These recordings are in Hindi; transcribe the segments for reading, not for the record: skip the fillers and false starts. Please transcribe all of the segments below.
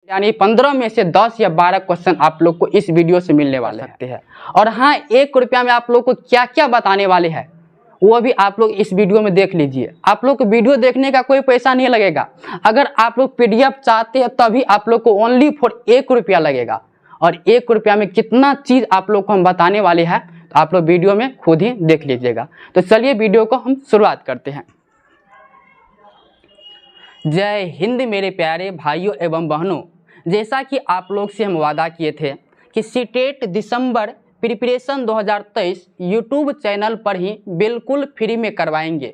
यानी 15 में से 10 या 12 क्वेश्चन आप लोग को इस वीडियो से मिलने वाले हैं। और हाँ, 1 रुपया में आप लोग को क्या क्या बताने वाले हैं वो भी आप लोग इस वीडियो में देख लीजिए। आप लोग को वीडियो देखने का कोई पैसा नहीं लगेगा। अगर आप लोग PDF चाहते हैं तभी आप लोग को ओनली फॉर 1 रुपया लगेगा। और 1 रुपया में कितना चीज़ आप लोग को हम बताने वाले हैं तो आप लोग वीडियो में खुद ही देख लीजिएगा। तो चलिए वीडियो को हम शुरुआत करते हैं। जय हिंद मेरे प्यारे भाइयों एवं बहनों, जैसा कि आप लोग से हम वादा किए थे कि सीटेट दिसंबर प्रिपरेशन 2023 यूट्यूब चैनल पर ही बिल्कुल फ्री में करवाएंगे।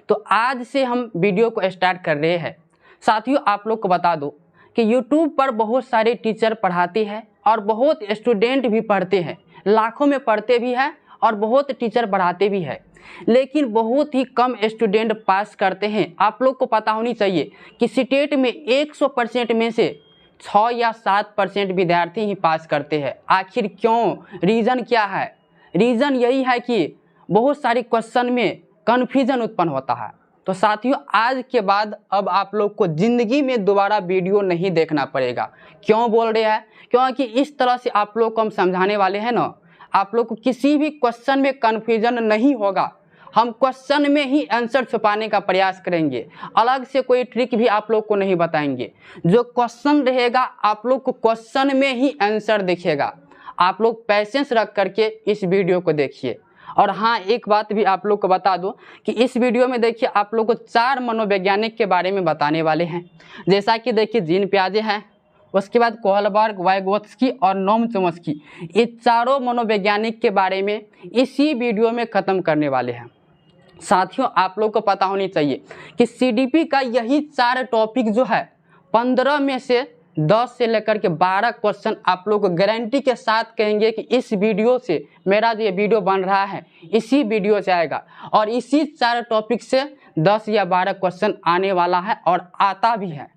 तो आज से हम वीडियो को स्टार्ट कर रहे हैं। साथियों, आप लोग को बता दो कि यूट्यूब पर बहुत सारे टीचर पढ़ाते हैं और बहुत स्टूडेंट भी पढ़ते हैं, लाखों में पढ़ते भी हैं और बहुत टीचर पढ़ाते भी हैं, लेकिन बहुत ही कम स्टूडेंट पास करते हैं। आप लोग को पता होनी चाहिए कि सीटेट में 100% में से 6 या 7% विद्यार्थी ही पास करते हैं। आखिर क्यों? रीज़न क्या है? रीज़न यही है कि बहुत सारे क्वेश्चन में कन्फ्यूजन उत्पन्न होता है। तो साथियों, आज के बाद अब आप लोग को ज़िंदगी में दोबारा वीडियो नहीं देखना पड़ेगा। क्यों बोल रहे हैं? क्योंकि इस तरह से आप लोग को हम समझाने वाले हैं ना, आप लोग को किसी भी क्वेश्चन में कन्फ्यूजन नहीं होगा। हम क्वेश्चन में ही आंसर छुपाने का प्रयास करेंगे, अलग से कोई ट्रिक भी आप लोग को नहीं बताएंगे। जो क्वेश्चन रहेगा आप लोग को क्वेश्चन में ही आंसर दिखेगा। आप लोग पैसेंस रख करके इस वीडियो को देखिए। और हाँ, एक बात भी आप लोग को बता दूं कि इस वीडियो में देखिए आप लोग को 4 मनोवैज्ञानिक के बारे में बताने वाले हैं। जैसा कि देखिए जीन पियाजे हैं, उसके बाद कोहलबर्ग, वाइगोत्स्की और नोम चोम्स्की, ये चारों मनोवैज्ञानिक के बारे में इसी वीडियो में ख़त्म करने वाले हैं। साथियों, आप लोग को पता होनी चाहिए कि CDP का यही 4 टॉपिक जो है 15 में से 10 से लेकर के 12 क्वेश्चन आप लोग को गारंटी के साथ कहेंगे कि इस वीडियो से, मेरा जो ये वीडियो बन रहा है इसी वीडियो से आएगा और इसी 4 टॉपिक से 10 या 12 क्वेश्चन आने वाला है और आता भी है।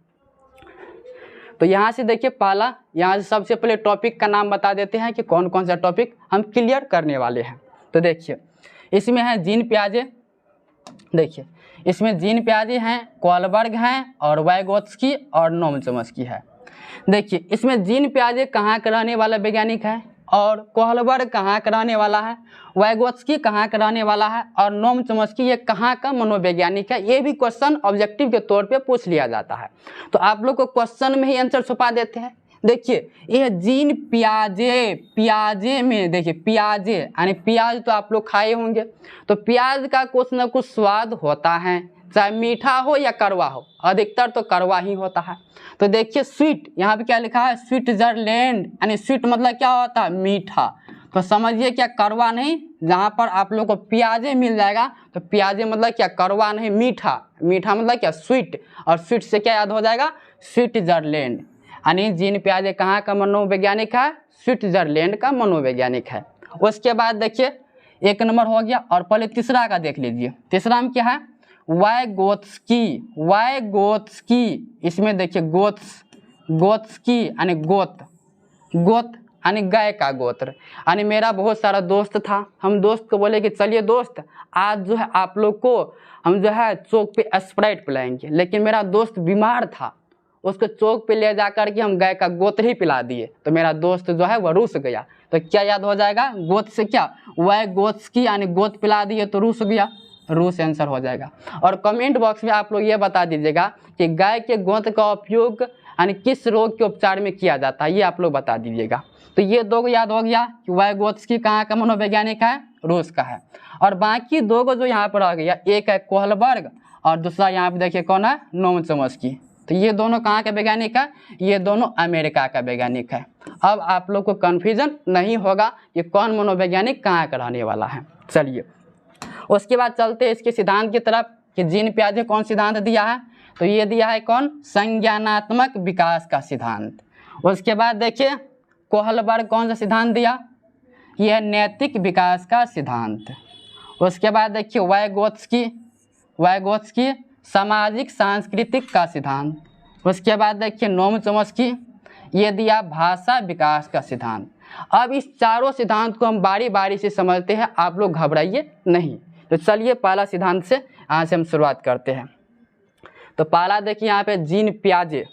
तो यहाँ से देखिए पहला, यहाँ से सबसे पहले टॉपिक का नाम बता देते हैं कि कौन कौन सा टॉपिक हम क्लियर करने वाले हैं। तो देखिए इसमें है जीन पियाजे, देखिए इसमें जीन पियाजे हैं, कोहलबर्ग हैं और वाइगोत्स्की और नोम चोम्स्की है। देखिए इसमें जीन पियाजे कहाँ का रहने वाला वैज्ञानिक है और कोहलबर्ग कहाँ का रहने वाला है, वाइगोत्स्की कहाँ का रहने वाला है और नोम चोम्स्की ये कहाँ का मनोवैज्ञानिक है। ये भी क्वेश्चन ऑब्जेक्टिव के तौर पे पूछ लिया जाता है। तो आप लोग को क्वेश्चन में ही आंसर छुपा देते हैं। देखिए यह जीन पियाजे, पियाजे में देखिए पियाजे यानी प्याज तो आप लोग खाए होंगे, तो प्याज का कुछ न कुछ स्वाद होता है, चाहे मीठा हो या कड़वा हो, अधिकतर तो कड़वा ही होता है। तो देखिए स्वीट, यहाँ पे क्या लिखा है, स्विट्जरलैंड, यानी स्वीट मतलब क्या होता है, मीठा। तो समझिए क्या, कड़वा नहीं। जहाँ पर आप लोग को प्याजे मिल जाएगा तो प्याजे मतलब क्या, कड़वा नहीं, मीठा। मीठा मतलब क्या, स्वीट, और स्वीट से क्या याद हो जाएगा, स्विट्जरलैंड। यानी जीन पियाजे कहाँ का मनोवैज्ञानिक है, स्विट्जरलैंड का मनोवैज्ञानिक है। उसके बाद देखिए 1 नंबर हो गया और पहले तीसरा का देख लीजिए। तीसरा में क्या है, वाइगोत्स्की, वाइगोत्स्की। इसमें देखिए गोत्स्की यानी गोत, गोत यानी गाय का गोत्र। यानी मेरा बहुत सारा दोस्त था, हम दोस्त को बोले कि चलिए दोस्त आज जो है आप लोग को हम जो है चौक पे स्प्राइट पिलाएंगे, लेकिन मेरा दोस्त बीमार था, उसको चौक पे ले जा कर के हम गाय का गोत्र ही पिला दिए। तो मेरा दोस्त जो है वह रूस गया। तो क्या याद हो जाएगा, गोत से क्या, वाइगोत्स्की यानी गोत पिला दिए तो रूस गया, रूस आंसर हो जाएगा। और कमेंट बॉक्स में आप लोग ये बता दीजिएगा कि गाय के गोंत का उपयोग यानी किस रोग के उपचार में किया जाता है, ये आप लोग बता दीजिएगा। तो ये 2 को याद हो गया कि वाइगोत्स्की कहाँ का मनोवैज्ञानिक है, रूस का है। और बाकी 2 को जो यहाँ पर आ गया, एक है कोहलबर्ग और दूसरा यहाँ पे देखिए कौन है, नोम चोम्स्की। तो ये दोनों कहाँ के वैज्ञानिक है, ये दोनों अमेरिका का वैज्ञानिक है। अब आप लोग को कन्फ्यूजन नहीं होगा कि कौन मनोवैज्ञानिक कहाँ का रहने वाला है। चलिए उसके बाद चलते हैं इसके सिद्धांत की तरफ कि जीन पियाजे कौन सिद्धांत दिया है। तो ये दिया है कौन, संज्ञानात्मक विकास का सिद्धांत। उसके बाद देखिए कोहलबर्ग कौन सा सिद्धांत दिया, यह नैतिक विकास का सिद्धांत। उसके बाद देखिए वाइगोत्स्की, वाइगोत्स्की सामाजिक सांस्कृतिक का सिद्धांत। उसके बाद देखिए नोम चोम्स्की, ये दिया भाषा विकास का सिद्धांत। अब इस चारों सिद्धांत को हम बारी बारी से समझते हैं, आप लोग घबराइए नहीं। तो चलिए पहला सिद्धांत से यहाँ से हम शुरुआत करते हैं। तो पहला देखिए यहाँ पे जीन पियाजे,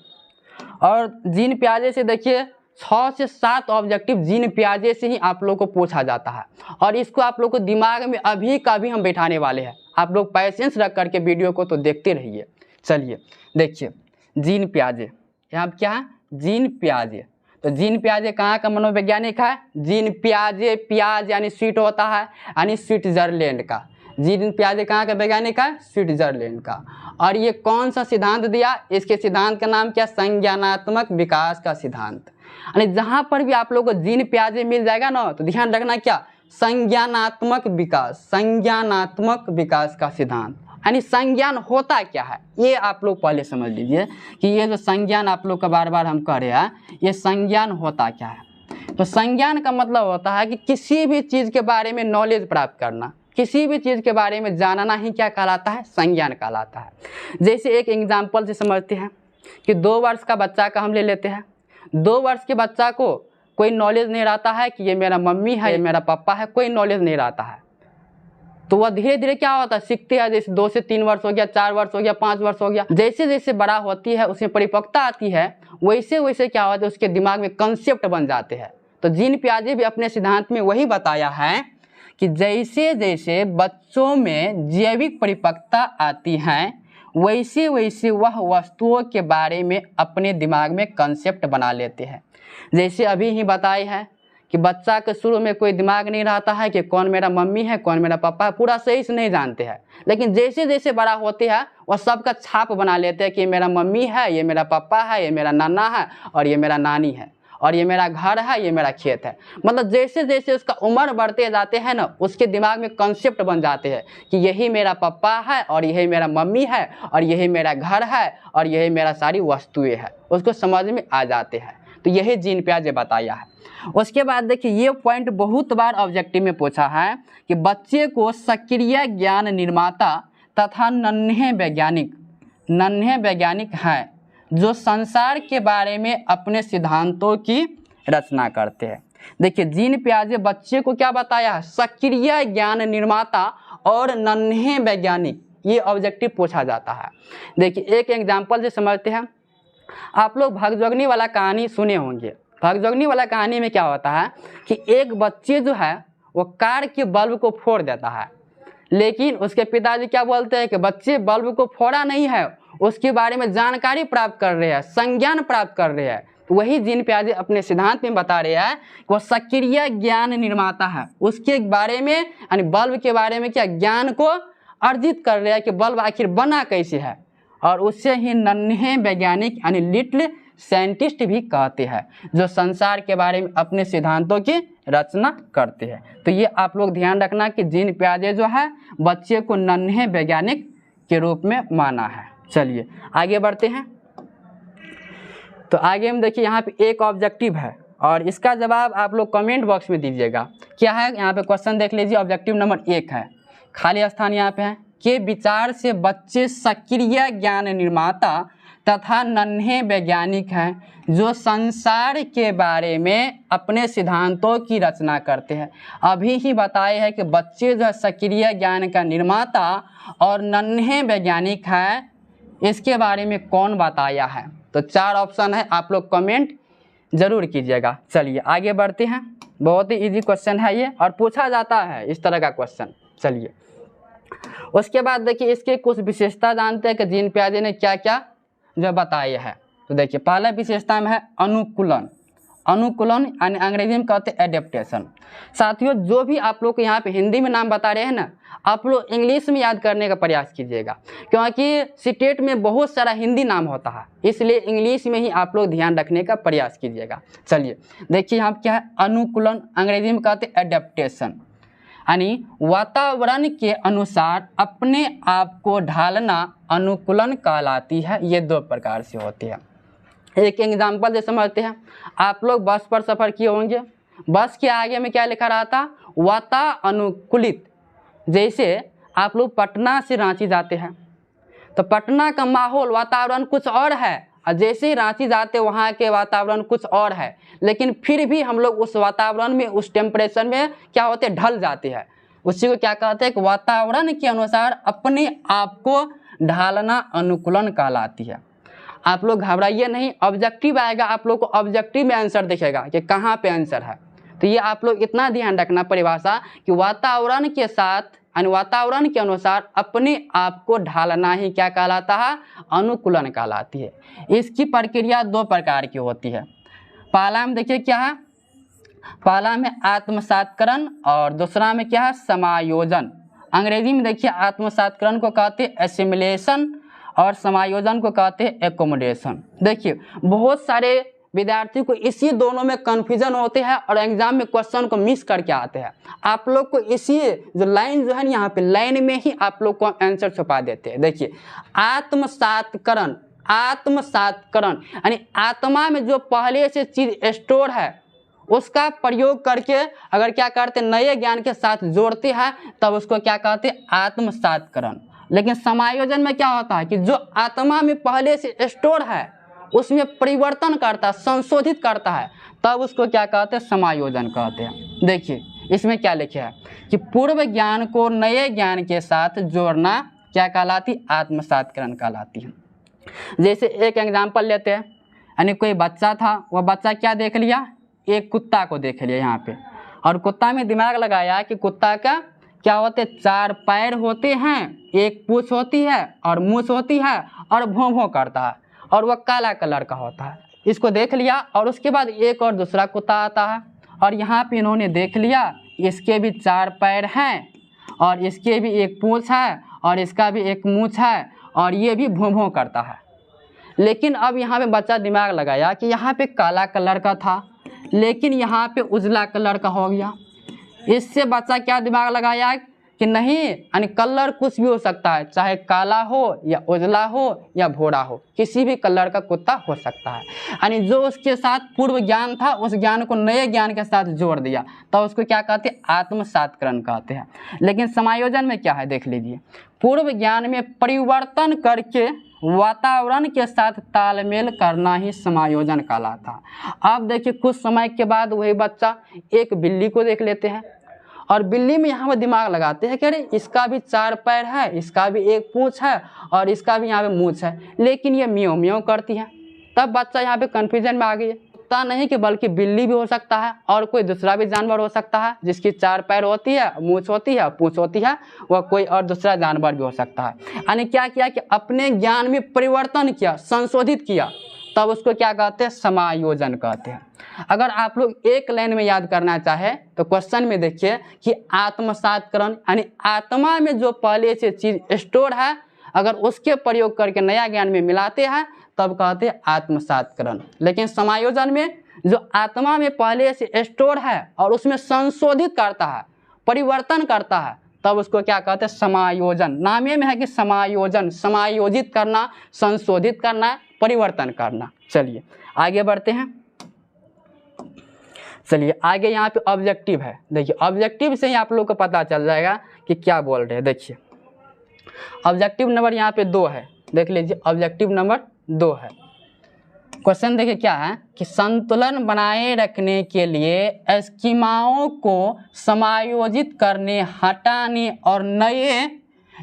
और जीन पियाजे से देखिए 6 से 7 ऑब्जेक्टिव जीन पियाजे से ही आप लोग को पूछा जाता है, और इसको आप लोग को दिमाग में अभी का भी हम बैठाने वाले हैं। आप लोग पैसेंस रख करके वीडियो को तो देखते रहिए। चलिए देखिए जीन पियाजे, यहाँ क्या है जीन पियाजे। तो जीन पियाजे कहाँ का मनोवैज्ञानिक है? जीन पियाजे, प्याज यानी स्वीट होता है, यानी स्विट्जरलैंड का। जीन पियाजे कहाँ का वैज्ञानिक है? स्विट्जरलैंड का। और ये कौन सा सिद्धांत दिया? इसके सिद्धांत का नाम क्या? संज्ञानात्मक विकास का सिद्धांत। यानी जहाँ पर भी आप लोग को जीन पियाजे मिल जाएगा ना, तो ध्यान रखना क्या? संज्ञानात्मक विकास, संज्ञानात्मक विकास का सिद्धांत। यानी संज्ञान होता क्या है ये आप लोग पहले समझ लीजिए कि ये जो संज्ञान आप लोग का बार बार हम कह रहे हैं, ये संज्ञान होता क्या है। तो संज्ञान का मतलब होता है कि किसी भी चीज़ के बारे में नॉलेज प्राप्त करना, किसी भी चीज़ के बारे में जानना ही क्या कहलाता है? संज्ञान कहलाता है। जैसे एक एग्जाम्पल से समझते हैं कि 2 वर्ष का बच्चा का हम ले लेते हैं। 2 वर्ष के बच्चा को कोई नॉलेज नहीं रहता है कि ये मेरा मम्मी है, ये मेरा पापा है, कोई नॉलेज नहीं रहता है। तो वह धीरे धीरे क्या होता है? सीखते हैं। जैसे 2 से 3 वर्ष हो गया, 4 वर्ष हो गया, 5 वर्ष हो गया, जैसे जैसे बड़ा होती है उसमें परिपक्वता आती है, वैसे वैसे क्या होता है उसके दिमाग में कंसेप्ट बन जाते हैं। तो जीन पियाजे भी अपने सिद्धांत में वही बताया है कि जैसे जैसे बच्चों में जैविक परिपक्वता आती है, वैसे वैसे वह वस्तुओं के बारे में अपने दिमाग में कंसेप्ट बना लेते हैं। जैसे अभी ही बताए हैं कि बच्चा के शुरू में कोई दिमाग नहीं रहता है कि कौन मेरा मम्मी है, कौन मेरा पापा है, पूरा सही से नहीं जानते हैं। लेकिन जैसे जैसे बड़ा होते हैं वह सबका छाप बना लेते हैं कि ये मेरा मम्मी है, ये मेरा पापा है, ये मेरा नाना है, और ये मेरा नानी है, और ये मेरा घर है, ये मेरा खेत है। मतलब जैसे जैसे उसका उम्र बढ़ते जाते हैं ना, उसके दिमाग में कंसेप्ट बन जाते हैं कि यही मेरा पापा है, और यही मेरा मम्मी है, और यही मेरा घर है, और यही मेरा सारी वस्तुएं है, उसको समझ में आ जाते हैं। तो यही जीन पियाजे बताया है। उसके बाद देखिए ये पॉइंट बहुत बार ऑब्जेक्टिव में पूछा है कि बच्चे को सक्रिय ज्ञान निर्माता तथा नन्हे वैज्ञानिक हैं जो संसार के बारे में अपने सिद्धांतों की रचना करते हैं। देखिए जीन पियाजे बच्चे को क्या बताया है? सक्रिय ज्ञान निर्माता और नन्हे वैज्ञानिक, ये ऑब्जेक्टिव पूछा जाता है। देखिए एक एग्जाम्पल से समझते हैं। आप लोग भागजोगनी वाला कहानी सुने होंगे। भागजोगनी वाला कहानी में क्या होता है कि एक बच्चे जो है वो कार के बल्ब को फोड़ देता है, लेकिन उसके पिताजी क्या बोलते हैं कि बच्चे बल्ब को फोड़ा नहीं है, उसके बारे में जानकारी प्राप्त कर रहे हैं, संज्ञान प्राप्त कर रहे हैं। तो वही जीन पियाजे अपने सिद्धांत में बता रहे हैं कि वो सक्रिय ज्ञान निर्माता है, उसके बारे में यानी बल्ब के बारे में क्या ज्ञान को अर्जित कर रहे हैं कि बल्ब आखिर बना कैसे है, और उससे ही नन्हे वैज्ञानिक यानी लिटिल साइंटिस्ट भी कहते हैं जो संसार के बारे में अपने सिद्धांतों की रचना करते हैं। तो ये आप लोग ध्यान रखना कि जीन पियाजे जो है बच्चे को नन्हे वैज्ञानिक के रूप में माना है। चलिए आगे बढ़ते हैं। तो आगे हम देखिए यहाँ पे एक ऑब्जेक्टिव है और इसका जवाब आप लोग कमेंट बॉक्स में दीजिएगा। क्या है यहाँ पे क्वेश्चन देख लीजिए। ऑब्जेक्टिव नंबर 1 है, खाली स्थान यहाँ पे है, के विचार से बच्चे सक्रिय ज्ञान निर्माता तथा नन्हे वैज्ञानिक हैं जो संसार के बारे में अपने सिद्धांतों की रचना करते हैं। अभी ही बताए हैं कि बच्चे जो सक्रिय ज्ञान का निर्माता और नन्हे वैज्ञानिक हैं, इसके बारे में कौन बताया है? तो 4 ऑप्शन है, आप लोग कमेंट जरूर कीजिएगा। चलिए आगे बढ़ते हैं। बहुत ही इजी क्वेश्चन है ये और पूछा जाता है इस तरह का क्वेश्चन। चलिए उसके बाद देखिए इसके कुछ विशेषता जानते हैं कि जीन पियाजे ने क्या क्या जो बताया है। तो देखिए पहला विशेषता में है अनुकूलन। अनुकूलन यानी अंग्रेजी में कहते हैं एडेप्टेशन। साथियों जो भी आप लोग को यहाँ पे हिंदी में नाम बता रहे हैं ना, आप लोग इंग्लिश में याद करने का प्रयास कीजिएगा, क्योंकि सीटेट में बहुत सारा हिंदी नाम होता है, इसलिए इंग्लिश में ही आप लोग ध्यान रखने का प्रयास कीजिएगा। चलिए देखिए यहाँ क्या है, अनुकूलन अंग्रेजी में कहते हैं एडेप्टेशन, यानी वातावरण के अनुसार अपने आप को ढालना अनुकूलन कहलाती है। ये 2 प्रकार से होती है। एक एग्जाम्पल से समझते हैं। आप लोग बस पर सफ़र किए होंगे, बस के आगे में क्या लिखा रहा था? वातानुकूलित। जैसे आप लोग पटना से रांची जाते हैं तो पटना का माहौल वातावरण कुछ और है, और जैसे ही रांची जाते वहाँ के वातावरण कुछ और है, लेकिन फिर भी हम लोग उस वातावरण में उस टेम्परेचर में क्या होते हैं? ढल जाते हैं। उसी को क्या कहते हैं कि वातावरण के अनुसार अपने आप को ढालना अनुकूलन कहलाती है। आप लोग घबराइए नहीं, ऑब्जेक्टिव आएगा, आप लोग को ऑब्जेक्टिव में आंसर दिखेगा कि कहाँ पे आंसर है। तो ये आप लोग इतना ध्यान रखना परिभाषा कि वातावरण के साथ यानी वातावरण के अनुसार अपने आप को ढालना ही क्या कहलाता है, अनुकूलन कहलाती है। इसकी प्रक्रिया दो प्रकार की होती है। पहला में देखिए क्या है, पहला में आत्मसात्करण और दूसरा में क्या है, समायोजन। अंग्रेजी में देखिए आत्मसात्करण को कहते हैं एसिमिलेशन और समायोजन को कहते हैं एकोमोडेशन। देखिए बहुत सारे विद्यार्थी को इसी दोनों में कन्फ्यूजन होते हैं और एग्जाम में क्वेश्चन को मिस करके आते हैं। आप लोग को इसी जो लाइन जो है यहाँ पे लाइन में ही आप लोग को आंसर छुपा देते हैं। देखिए आत्मसात्करण, आत्मसात्करण यानी आत्मा में जो पहले से चीज स्टोर है उसका प्रयोग करके अगर क्या करते नए ज्ञान के साथ जोड़ते हैं तब उसको क्या कहते हैं, आत्मसात्करण। लेकिन समायोजन में क्या होता है कि जो आत्मा में पहले से स्टोर है उसमें परिवर्तन करता है, संशोधित करता है, तब उसको क्या कहते हैं, समायोजन कहते हैं। देखिए इसमें क्या लिखे है कि पूर्व ज्ञान को नए ज्ञान के साथ जोड़ना क्या कहलाती, आत्मसात्करण कहलाती है। जैसे एक एग्जाम्पल लेते हैं, यानी कोई बच्चा था, वह बच्चा क्या देख लिया, एक कुत्ता को देख लिया यहाँ पे, और कुत्ता में दिमाग लगाया कि कुत्ता का क्या होते, 4 पैर होते हैं, एक पूंछ होती है और मूंछ होती है और भों भों करता है और वह काला कलर का होता है। इसको देख लिया और उसके बाद एक और दूसरा कुत्ता आता है और यहाँ पे इन्होंने देख लिया इसके भी 4 पैर हैं और इसके भी एक पूंछ है और इसका भी एक मूंछ है और ये भी भों भों करता है। लेकिन अब यहाँ पे बच्चा दिमाग लगाया कि यहाँ पे काला कलर का था लेकिन यहाँ पे उजला कलर का हो गया। इससे बच्चा क्या दिमाग लगाया कि नहीं, यानी कलर कुछ भी हो सकता है, चाहे काला हो या उजला हो या भूरा हो, किसी भी कलर का कुत्ता हो सकता है। यानी जो उसके साथ पूर्व ज्ञान था उस ज्ञान को नए ज्ञान के साथ जोड़ दिया, तो उसको क्या कहते हैं, आत्मसात्करण कहते हैं। लेकिन समायोजन में क्या है देख लीजिए, पूर्व ज्ञान में परिवर्तन करके वातावरण के साथ तालमेल करना ही समायोजन कहलाता है। अब देखिए कुछ समय के बाद वही बच्चा एक बिल्ली को देख लेते हैं और बिल्ली में यहाँ पे दिमाग लगाते हैं कि अरे इसका भी 4 पैर है, इसका भी एक पूंछ है और इसका भी यहाँ पे मूंछ है, लेकिन ये म्यों म्यों करती है। तब बच्चा यहाँ पे कन्फ्यूजन में आ गई है, कुत्ता नहीं कि बल्कि बिल्ली भी हो सकता है और कोई दूसरा भी जानवर हो सकता है जिसकी 4 पैर होती है, मूंछ होती है, पूंछ होती है, वह कोई और दूसरा जानवर भी हो सकता है। यानी क्या किया कि अपने ज्ञान में परिवर्तन किया, संशोधित किया, तब उसको क्या कहते हैं, समायोजन कहते हैं। अगर आप लोग एक लाइन में याद करना चाहे तो क्वेश्चन में देखिए कि आत्मसात्करण यानी आत्मा में जो पहले से चीज स्टोर है अगर उसके प्रयोग करके नया ज्ञान में मिलाते हैं तब कहते हैं आत्मसात्करण। लेकिन समायोजन में जो आत्मा में पहले से स्टोर है और उसमें संशोधित करता है, परिवर्तन करता है, तब उसको क्या कहते हैं, समायोजन। नामे में है कि समायोजन, समायोजित करना, संशोधित करना, परिवर्तन करना। चलिए आगे बढ़ते हैं। चलिए आगे यहाँ पे ऑब्जेक्टिव है। देखिए ऑब्जेक्टिव से ही आप लोग को पता चल जाएगा कि क्या बोल रहे हैं। देखिए ऑब्जेक्टिव नंबर यहाँ पे 2 है, देख लीजिए ऑब्जेक्टिव नंबर 2 है। क्वेश्चन देखिए क्या है कि संतुलन बनाए रखने के लिए स्कीमाओं को समायोजित करने, हटाने और नए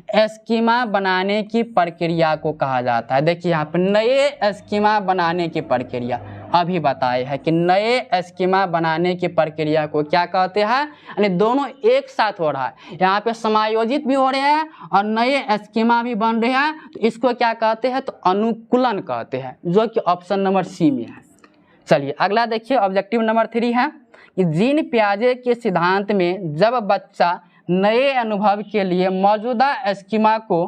स्कीमा बनाने की प्रक्रिया को कहा जाता है। देखिए यहाँ पर नए स्कीमा बनाने की प्रक्रिया अभी बताए है कि नए स्कीमा बनाने की प्रक्रिया को क्या कहते हैं, यानी दोनों एक साथ हो रहा है। यहाँ पे समायोजित भी हो रहे हैं और नए स्कीमा भी बन रहे हैं, तो इसको क्या कहते हैं, तो अनुकूलन कहते हैं, जो कि ऑप्शन नंबर सी में है। चलिए अगला देखिए ऑब्जेक्टिव नंबर 3 है कि जीन पियाजे के सिद्धांत में जब बच्चा नए अनुभव के लिए मौजूदा स्कीमा को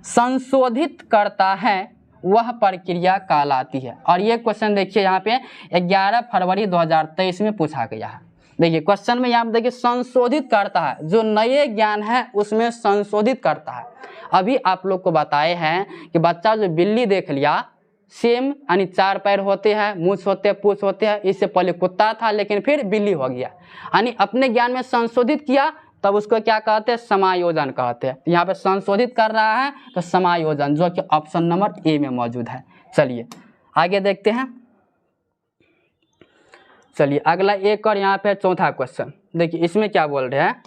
संशोधित करता है वह प्रक्रिया कहलाती है। और ये क्वेश्चन देखिए यहाँ पे 11 फरवरी 2023 में पूछा गया है। देखिए क्वेश्चन में यहाँ पे देखिए संशोधित करता है, जो नए ज्ञान है उसमें संशोधित करता है। अभी आप लोग को बताए हैं कि बच्चा जो बिल्ली देख लिया, सेम यानी 4 पैर होते हैं, मूंछ होते हैं, पूंछ होते हैं, इससे पहले कुत्ता था लेकिन फिर बिल्ली हो गया, यानी अपने ज्ञान में संशोधित किया, तब उसको क्या कहते हैं, समायोजन कहते हैं। यहाँ पे संशोधित कर रहा है तो समायोजन, जो कि ऑप्शन नंबर ए में मौजूद है। चलिए आगे देखते हैं। चलिए अगला एक और यहाँ पे चौथा क्वेश्चन देखिए, इसमें क्या बोल रहे हैं,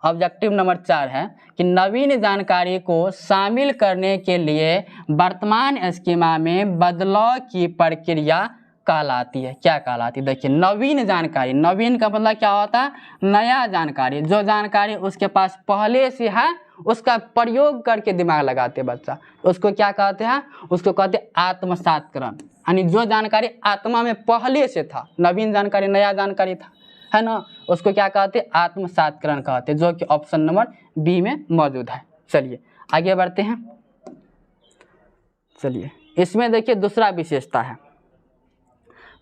ऑब्जेक्टिव नंबर 4 है कि नवीन जानकारी को शामिल करने के लिए वर्तमान स्कीमा में बदलाव की प्रक्रिया कहलाती है। क्या कहलाती है? देखिए, नवीन जानकारी, नवीन का मतलब क्या होता है? नया जानकारी, जो जानकारी उसके पास पहले से है उसका प्रयोग करके दिमाग लगाते बच्चा, उसको क्या कहते हैं? उसको कहते हैं आत्मसातकरण। यानी जो जानकारी आत्मा में पहले से था, नवीन जानकारी नया जानकारी था, है ना, उसको क्या कहते हैं? आत्मसातकरण कहते हैं, जो कि ऑप्शन नंबर बी में मौजूद है। चलिए आगे बढ़ते हैं। चलिए इसमें देखिए दूसरा विशेषता है।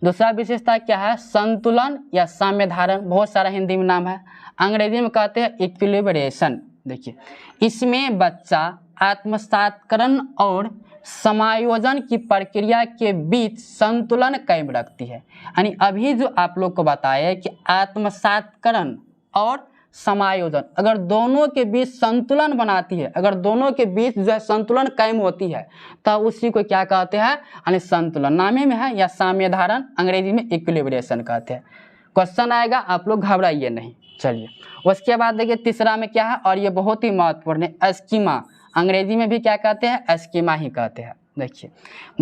दूसरा विशेषता क्या है? संतुलन या साम्य धारण, बहुत सारा हिंदी में नाम है, अंग्रेजी में कहते हैं इक्विलिब्रेशन। देखिए, इसमें बच्चा आत्मसातकरण और समायोजन की प्रक्रिया के बीच संतुलन कायम रखती है। यानी अभी जो आप लोग को बताया कि आत्मसातकरण और समायोजन अगर दोनों के बीच संतुलन बनाती है, अगर दोनों के बीच जो है संतुलन कायम होती है, तब उसी को क्या कहते हैं? यानी संतुलन नामे में है, या साम्य धारण, अंग्रेजी में इक्विलिब्रेशन कहते हैं। क्वेश्चन आएगा, आप लोग घबराइए नहीं। चलिए उसके बाद देखिए तीसरा में क्या है, और ये बहुत ही महत्वपूर्ण है, स्कीमा, अंग्रेजी में भी क्या कहते हैं? स्कीमा ही कहते हैं। देखिए,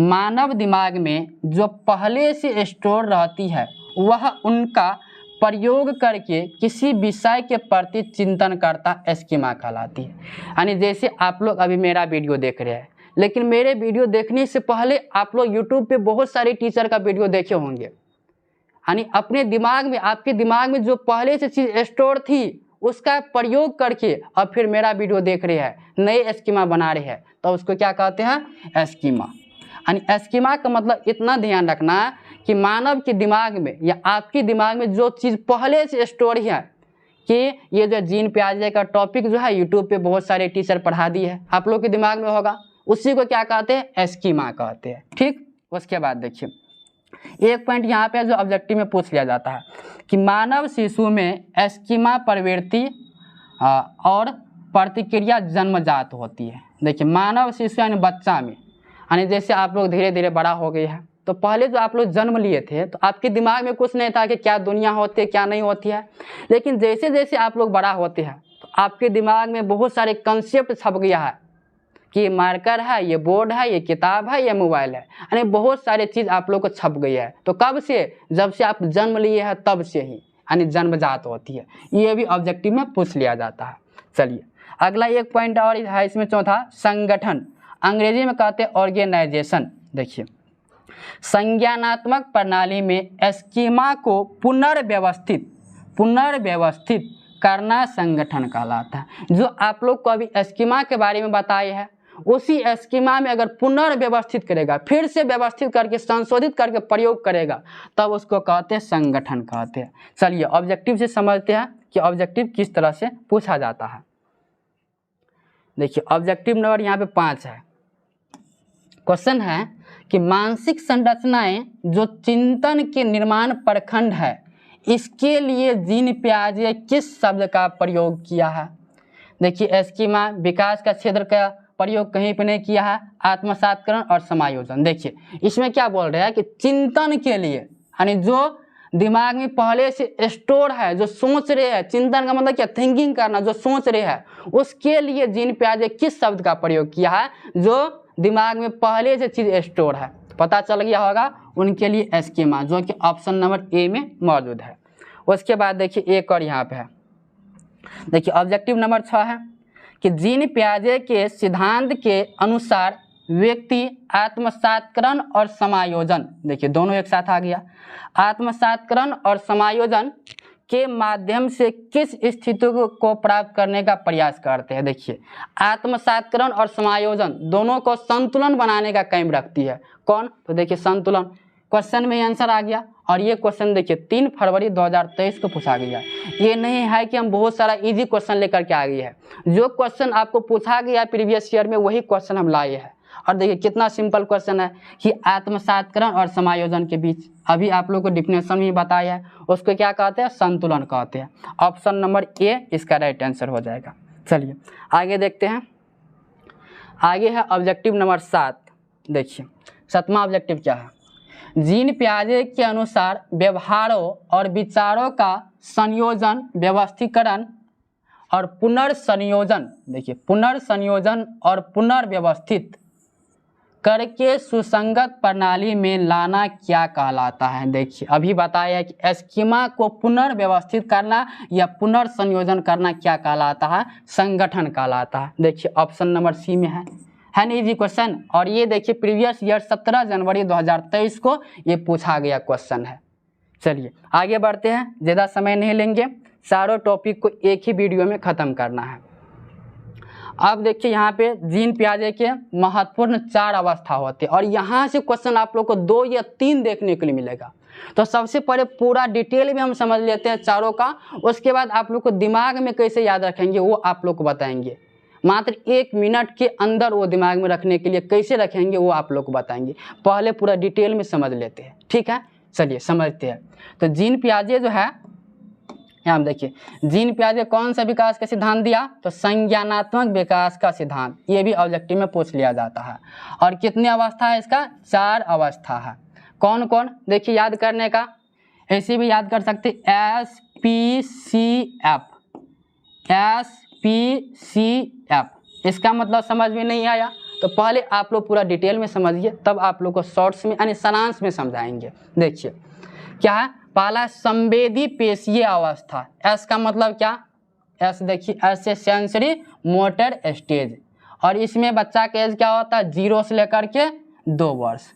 मानव दिमाग में जो पहले से स्टोर रहती है वह उनका प्रयोग करके किसी विषय के प्रति चिंतन करता स्कीमा कहलाती है। यानी जैसे आप लोग अभी मेरा वीडियो देख रहे हैं, लेकिन मेरे वीडियो देखने से पहले आप लोग यूट्यूब पे बहुत सारे टीचर का वीडियो देखे होंगे। यानी अपने दिमाग में, आपके दिमाग में जो पहले से चीज़ स्टोर थी उसका प्रयोग करके अब फिर मेरा वीडियो देख रहे हैं, नए स्कीमा बना रहे हैं, तो उसको क्या कहते हैं? स्कीमा। यानी स्कीमा का मतलब इतना ध्यान रखना कि मानव के दिमाग में या आपके दिमाग में जो चीज़ पहले से स्टोर है, कि ये जो जीन प्याजे का टॉपिक जो है यूट्यूब पे बहुत सारे टीचर पढ़ा दिए है, आप लोग के दिमाग में होगा, उसी को क्या कहते हैं? स्कीमा कहते हैं। ठीक, उसके बाद देखिए एक पॉइंट यहाँ पे जो ऑब्जेक्टिव में पूछ लिया जाता है कि मानव शिशु में स्कीमा प्रवृत्ति और प्रतिक्रिया जन्मजात होती है। देखिए, मानव शिशु यानी बच्चा में, यानी जैसे आप लोग धीरे धीरे बड़ा हो गए हैं, तो पहले जो आप लोग जन्म लिए थे तो आपके दिमाग में कुछ नहीं था कि क्या दुनिया होती है क्या नहीं होती है, लेकिन जैसे जैसे आप लोग बड़ा होते हैं तो आपके दिमाग में बहुत सारे कंसेप्ट छप गया है कि ये मार्कर है, ये बोर्ड है, ये किताब है, ये मोबाइल है, यानी बहुत सारे चीज़ आप लोग को छप गई है। तो कब से? जब से आप जन्म लिए हैं तब से ही, यानी जन्मजात होती है। ये भी ऑब्जेक्टिव में पूछ लिया जाता है। चलिए अगला एक पॉइंट और है इसमें, चौथा, संगठन, अंग्रेजी में कहते हैं ऑर्गेनाइजेशन। देखिए, संज्ञानात्मक प्रणाली में स्कीमा को पुनर्व्यवस्थित करना संगठन कहलाता है। जो आप लोग को अभी स्कीमा के बारे में बताए हैं, उसी स्कीमा में अगर पुनर्व्यवस्थित करेगा, फिर से व्यवस्थित करके संशोधित करके प्रयोग करेगा, तब उसको कहते हैं संगठन कहते हैं। चलिए ऑब्जेक्टिव से समझते हैं कि ऑब्जेक्टिव किस तरह से पूछा जाता है। देखिए ऑब्जेक्टिव नंबर यहाँ पे 5 है। क्वेश्चन है कि मानसिक संरचनाएं जो चिंतन के निर्माण प्रखंड है, इसके लिए जीन पियाजे किस शब्द का प्रयोग किया है? देखिए, स्कीमा, विकास का क्षेत्र का प्रयोग कहीं पर नहीं किया है, आत्मसातकरण और समायोजन। देखिए इसमें क्या बोल रहे हैं कि चिंतन के लिए, यानी जो दिमाग में पहले से स्टोर है, जो सोच रहे हैं, चिंतन का मतलब क्या? थिंकिंग करना, जो सोच रहे हैं, उसके लिए जीन पियाजे किस शब्द का प्रयोग किया है? जो दिमाग में पहले से चीज़ स्टोर है, पता चल गया होगा, उनके लिए स्कीमा, जो कि ऑप्शन नंबर ए में मौजूद है। उसके बाद देखिए एक और यहाँ पे है। देखिए ऑब्जेक्टिव नंबर 6 है कि जीन पियाजे के सिद्धांत के अनुसार व्यक्ति आत्मसातकरण और समायोजन, देखिए दोनों एक साथ आ गया, आत्मसातकरण और समायोजन के माध्यम से किस स्थिति को प्राप्त करने का प्रयास करते हैं? देखिए, आत्मसातकरण और समायोजन दोनों को संतुलन बनाने का काम रखती है। कौन? तो देखिए संतुलन, क्वेश्चन में आंसर आ गया। और ये क्वेश्चन देखिए 3 फरवरी 2023 को पूछा गया। ये नहीं है कि हम बहुत सारा इजी क्वेश्चन लेकर के आ गए हैं, जो क्वेश्चन आपको पूछा गया प्रीवियस ईयर में वही क्वेश्चन हम लाए हैं। और देखिए कितना सिंपल क्वेश्चन है कि आत्मसातकरण और समायोजन के बीच, अभी आप लोगों को डिफिनेशन भी बताया है, उसको क्या कहते हैं? संतुलन कहते हैं। ऑप्शन नंबर ए इसका राइट आंसर हो जाएगा। चलिए आगे देखते हैं। आगे है ऑब्जेक्टिव नंबर 7। देखिए 7वां ऑब्जेक्टिव क्या है? जीन पियाजे के अनुसार व्यवहारों और विचारों का संयोजन, व्यवस्थीकरण और पुनर्संयोजन, देखिए पुनर्संयोजन और पुनर्व्यवस्थित करके सुसंगत प्रणाली में लाना क्या कहलाता है। देखिए अभी बताया कि स्कीमा को पुनर्व्यवस्थित करना या पुनर्संयोजन करना क्या कहलाता है, संगठन कहलाता है। देखिए ऑप्शन नंबर सी में है ना इजी क्वेश्चन। और ये देखिए प्रीवियस ईयर 17 जनवरी 2023 को ये पूछा गया क्वेश्चन है। चलिए आगे बढ़ते हैं, ज़्यादा समय नहीं लेंगे, सारों टॉपिक को एक ही वीडियो में ख़त्म करना है। अब देखिए यहाँ पे जीन पियाजे के महत्वपूर्ण 4 अवस्था होते हैं और यहाँ से क्वेश्चन आप लोग को 2 या 3 देखने के लिए मिलेगा। तो सबसे पहले पूरा डिटेल में हम समझ लेते हैं चारों का, उसके बाद आप लोग को दिमाग में कैसे याद रखेंगे वो आप लोग को बताएंगे। मात्र 1 मिनट के अंदर वो दिमाग में रखने के लिए कैसे रखेंगे वो आप लोग को बताएंगे। पहले पूरा डिटेल में समझ लेते हैं, ठीक है। चलिए समझते हैं। तो जीन पियाजे जो है, यहाँ देखिए जीन पियाजे कौन सा विकास का सिद्धांत दिया, तो संज्ञानात्मक विकास का सिद्धांत। ये भी ऑब्जेक्टिव में पूछ लिया जाता है। और कितनी अवस्था है इसका, 4 अवस्था है। कौन कौन, देखिए याद करने का ऐसे भी याद कर सकते, SPCF, SPCF। इसका मतलब समझ में नहीं आया तो पहले आप लोग पूरा डिटेल में समझिए, तब आप लोग को शॉर्ट्स में यानी सारांश में समझाएंगे। देखिए क्या है, पहला संवेदी पेशीय अवस्था, एस का मतलब क्या, एस देखिए एस से सेंसरी मोटर स्टेज। और इसमें बच्चा का एज क्या होता है, 0 से लेकर के 2 वर्ष।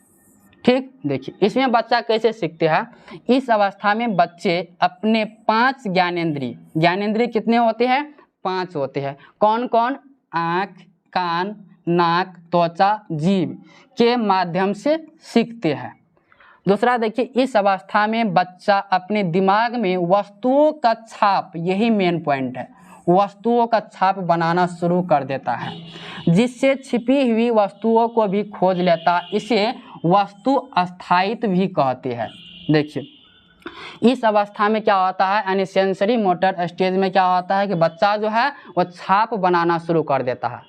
ठीक, देखिए इसमें बच्चा कैसे सीखते हैं, इस अवस्था में बच्चे अपने 5 ज्ञानेंद्रिय कितने होते हैं, 5 होते हैं। कौन कौन, आँख, कान, नाक, त्वचा, जीभ के माध्यम से सीखते हैं। दूसरा देखिए, इस अवस्था में बच्चा अपने दिमाग में वस्तुओं का छाप, यही मेन पॉइंट है, वस्तुओं का छाप बनाना शुरू कर देता है, जिससे छिपी हुई वस्तुओं को भी खोज लेता है। इसे वस्तु स्थायित्व भी कहते हैं। देखिए इस अवस्था में क्या होता है, यानी सेंसरी मोटर स्टेज में क्या होता है कि बच्चा जो है वो छाप बनाना शुरू कर देता है।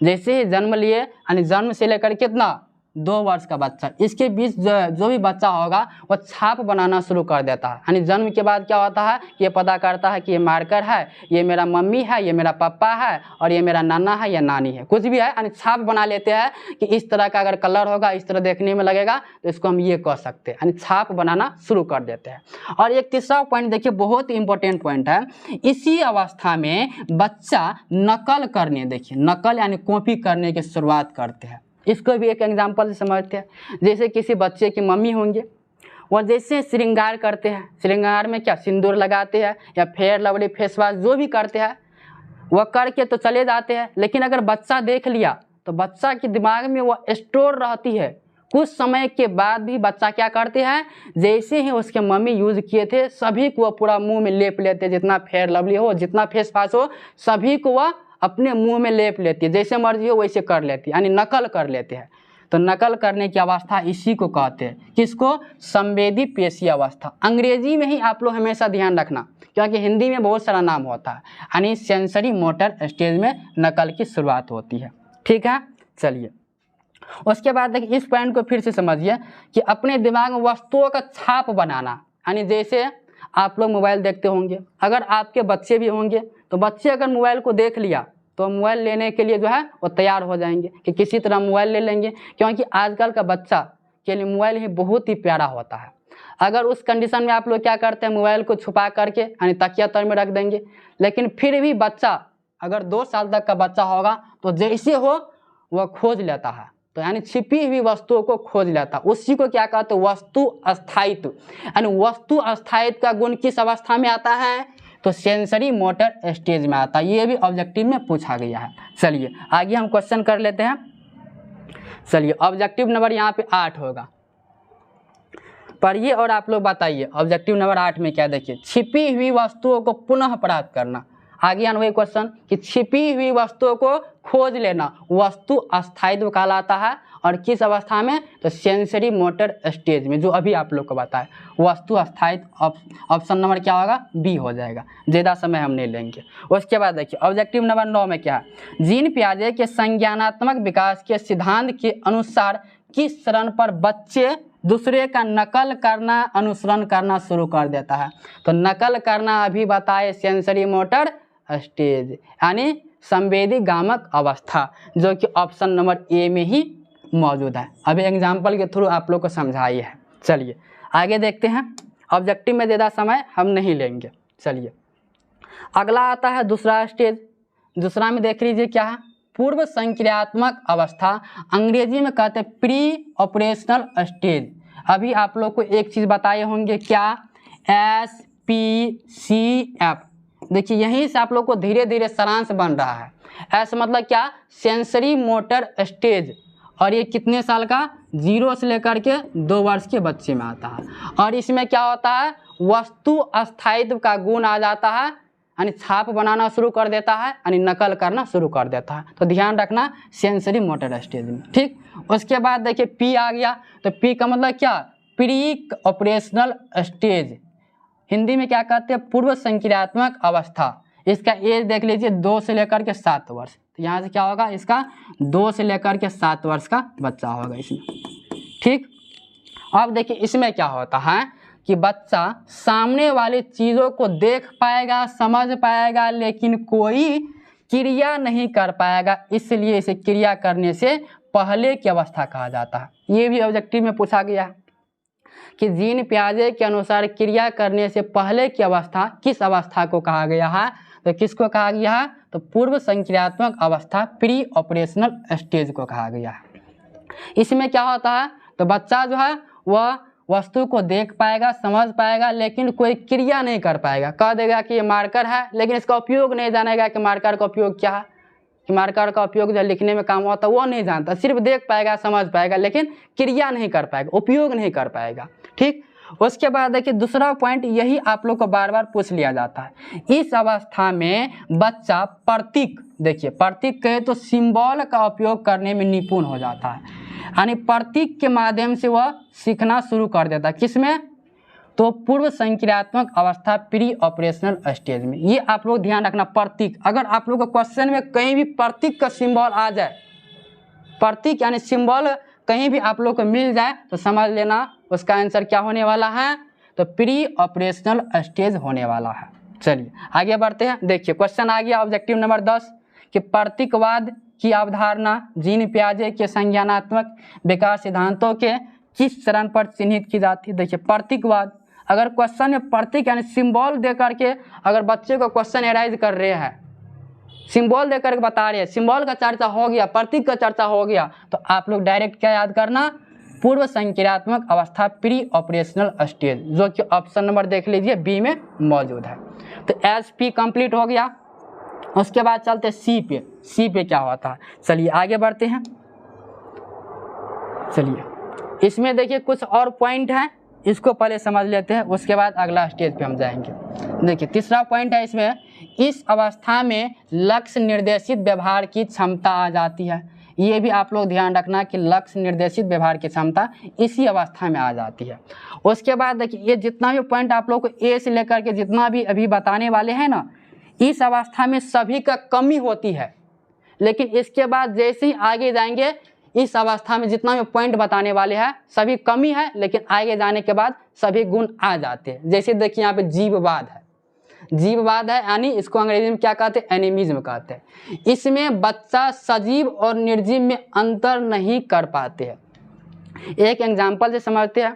जैसे ही जन्म लिए, यानी जन्म से लेकर कितना, 2 वर्ष का बच्चा, इसके बीच जो भी बच्चा होगा वो छाप बनाना शुरू कर देता है। यानी जन्म के बाद क्या होता है, ये पता करता है कि ये मार्कर है, ये मेरा मम्मी है, ये मेरा पापा है, और ये मेरा नाना है या नानी है, कुछ भी है, यानी छाप बना लेते हैं कि इस तरह का अगर कलर होगा, इस तरह देखने में लगेगा, तो इसको हम ये कह सकते हैं, यानी छाप बनाना शुरू कर देते हैं। और एक तीसरा पॉइंट देखिए, बहुत ही इंपॉर्टेंट पॉइंट है, इसी अवस्था में बच्चा नकल करने, देखिए नकल यानी कॉपी करने की शुरुआत करते हैं। इसको भी एक एग्जांपल से समझते हैं। जैसे किसी बच्चे की मम्मी होंगे, वो जैसे श्रृंगार करते हैं, श्रृंगार में क्या सिंदूर लगाते हैं या फेयर लवली फेस वॉश जो भी करते हैं, वह करके तो चले जाते हैं, लेकिन अगर बच्चा देख लिया तो बच्चा के दिमाग में वो स्टोर रहती है। कुछ समय के बाद भी बच्चा क्या करते हैं, जैसे ही उसके मम्मी यूज़ किए थे सभी को वह पूरा मुँह में लेप लेते, जितना फेयर लवली हो, जितना फेस वॉश हो, सभी को वह अपने मुंह में लेप लेती है, जैसे मर्जी हो वैसे कर लेती है, यानी नकल कर लेते हैं। तो नकल करने की अवस्था इसी को कहते हैं, किसको, संवेदी पेशीय अवस्था। अंग्रेजी में ही आप लोग हमेशा ध्यान रखना, क्योंकि हिंदी में बहुत सारा नाम होता है। यानी सेंसरी मोटर स्टेज में नकल की शुरुआत होती है। ठीक है, चलिए उसके बाद देखिए इस पॉइंट को फिर से समझिए कि अपने दिमाग में वस्तुओं का छाप बनाना, यानी जैसे आप लोग मोबाइल देखते होंगे, अगर आपके बच्चे भी होंगे तो बच्चे अगर मोबाइल को देख लिया तो मोबाइल लेने के लिए जो है वो तैयार हो जाएंगे कि किसी तरह मोबाइल ले लेंगे, क्योंकि आजकल का बच्चा के लिए मोबाइल ही बहुत ही प्यारा होता है। अगर उस कंडीशन में आप लोग क्या करते हैं, मोबाइल को छुपा करके यानी तकिया तर में रख देंगे, लेकिन फिर भी बच्चा अगर 2 साल तक का बच्चा होगा तो जैसे हो वह खोज लेता है, तो यानी छिपी हुई वस्तुओं को खोज लेता, उसी को क्या कहते हैं, वस्तु स्थायित्व। यानी वस्तु स्थायित्व का गुण किस अवस्था में आता है, तो सेंसरी मोटर स्टेज में आता है। ये भी ऑब्जेक्टिव में पूछा गया है। चलिए आगे हम क्वेश्चन कर लेते हैं। चलिए ऑब्जेक्टिव नंबर यहाँ पे 8 होगा, पढ़िए और आप लोग बताइए ऑब्जेक्टिव नंबर 8 में क्या। देखिए छिपी हुई वस्तुओं को पुनः प्राप्त करना। आगे आने वही क्वेश्चन कि छिपी हुई वस्तुओं को खोज लेना वस्तु स्थायित्व कहलाता है, और किस अवस्था में, तो सेंसरी मोटर स्टेज में, जो अभी आप लोग को बताया वस्तु स्थायित्व। ऑप्शन नंबर क्या होगा, बी हो जाएगा, ज़्यादा समय हम नहीं लेंगे। उसके बाद देखिए ऑब्जेक्टिव नंबर 9 में क्या है, जीन पियाजे के संज्ञानात्मक विकास के सिद्धांत के अनुसार किस चरण पर बच्चे दूसरे का नकल करना, अनुसरण करना शुरू कर देता है। तो नकल करना अभी बताए सेंसरी मोटर स्टेज यानी संवेदी गामक अवस्था, जो कि ऑप्शन नंबर ए में ही मौजूद है। अभी एग्जाम्पल के थ्रू आप लोग को समझाई है। चलिए आगे देखते हैं, ऑब्जेक्टिव में ज़्यादा समय हम नहीं लेंगे। चलिए अगला आता है दूसरा स्टेज। दूसरा में देख लीजिए क्या है, पूर्व संक्रियात्मक अवस्था, अंग्रेजी में कहते हैं प्री ऑपरेशनल स्टेज। अभी आप लोग को एक चीज़ बताए होंगे क्या, SPCF। देखिए यहीं से आप लोग को धीरे धीरे सारांश बन रहा है। एस मतलब क्या, सेंसरी मोटर स्टेज, और ये कितने साल का, 0 से लेकर के 2 वर्ष के बच्चे में आता है। और इसमें क्या होता है, वस्तु अस्थायित्व का गुण आ जाता है, यानी छाप बनाना शुरू कर देता है, यानी नकल करना शुरू कर देता है। तो ध्यान रखना सेंसरी मोटर स्टेज में, ठीक। उसके बाद देखिए पी आ गया, तो पी का मतलब क्या, प्री ऑपरेशनल स्टेज, हिंदी में क्या कहते हैं, पूर्व संक्रियात्मक अवस्था। इसका एज देख लीजिए 2 से लेकर के 7 वर्ष। तो यहाँ से क्या होगा, इसका 2 से लेकर के 7 वर्ष का बच्चा होगा इसमें, ठीक। अब देखिए इसमें क्या होता है कि बच्चा सामने वाली चीज़ों को देख पाएगा, समझ पाएगा, लेकिन कोई क्रिया नहीं कर पाएगा, इसलिए इसे क्रिया करने से पहले की अवस्था कहा जाता है। ये भी ऑब्जेक्टिव में पूछा गया है कि जीन पियाजे के अनुसार क्रिया करने से पहले की अवस्था किस अवस्था को कहा गया है, तो किसको कहा गया है, तो पूर्व संक्रियात्मक अवस्था, प्री ऑपरेशनल स्टेज को कहा गया है। इसमें क्या होता है, तो बच्चा जो है वह वस्तु को देख पाएगा, समझ पाएगा, लेकिन कोई क्रिया नहीं कर पाएगा। कह देगा कि ये मार्कर है, लेकिन इसका उपयोग नहीं जानेगा कि मार्कर का उपयोग क्या है, कि मार्कर का उपयोग जो लिखने में काम होता है वो नहीं जानता, सिर्फ देख पाएगा, समझ पाएगा, लेकिन क्रिया नहीं कर पाएगा, उपयोग नहीं कर पाएगा, ठीक। उसके बाद देखिए दूसरा पॉइंट, यही आप लोग को बार बार पूछ लिया जाता है। इस अवस्था में बच्चा प्रतीक, देखिए प्रतीक कहे तो सिंबल का उपयोग करने में निपुण हो जाता है, यानी प्रतीक के माध्यम से वह सीखना शुरू कर देता है। किसमें, तो पूर्व संक्रियात्मक अवस्था, प्री ऑपरेशनल स्टेज में। ये आप लोग ध्यान रखना, प्रतीक, अगर आप लोग को क्वेश्चन में कहीं भी प्रतीक का सिंबल आ जाए, प्रतीक यानी सिंबल कहीं भी आप लोग को मिल जाए, तो समझ लेना उसका आंसर क्या होने वाला है, तो प्री ऑपरेशनल स्टेज होने वाला है। चलिए आगे बढ़ते हैं। देखिए क्वेश्चन आ गया ऑब्जेक्टिव नंबर 10 कि प्रतीकवाद की अवधारणा जीन पियाजे के संज्ञानात्मक विकास सिद्धांतों के किस चरण पर चिन्हित की जाती है। देखिए प्रतीकवाद, अगर क्वेश्चन में प्रतीक यानी सिंबल दे करके अगर बच्चे को क्वेश्चन एराइज कर रहे हैं, सिंबल दे करके बता रहे हैं, सिंबल का चर्चा हो गया, प्रतीक का चर्चा हो गया, तो आप लोग डायरेक्ट क्या याद करना, पूर्व संक्रियात्मक अवस्था, प्री ऑपरेशनल स्टेज, जो कि ऑप्शन नंबर देख लीजिए बी में मौजूद है। तो SP कंप्लीट हो गया। उसके बाद चलते सी पे, सी पे क्या होता है, चलिए आगे बढ़ते हैं। चलिए इसमें देखिए कुछ और पॉइंट हैं, इसको पहले समझ लेते हैं, उसके बाद अगला स्टेज पे हम जाएंगे। देखिए तीसरा पॉइंट है इसमें, इस अवस्था में लक्ष्य निर्देशित व्यवहार की क्षमता आ जाती है। ये भी आप लोग ध्यान रखना कि लक्ष्य निर्देशित व्यवहार की क्षमता इसी अवस्था में आ जाती है। उसके बाद देखिए ये जितना भी पॉइंट आप लोग को ए से लेकर के जितना भी अभी बताने वाले हैं ना, इस अवस्था में सभी का कमी होती है, लेकिन इसके बाद जैसे ही आगे जाएंगे इस अवस्था में जितना भी पॉइंट बताने वाले हैं सभी कमी है, लेकिन आगे जाने के बाद सभी गुण आ जाते हैं। जैसे देखिए यहाँ पे जीववाद है, जीववाद है यानी इसको अंग्रेजी में क्या कहते हैं, एनिमिज्म कहते हैं। इसमें बच्चा सजीव और निर्जीव में अंतर नहीं कर पाते हैं। एक एग्जाम्पल से समझते हैं,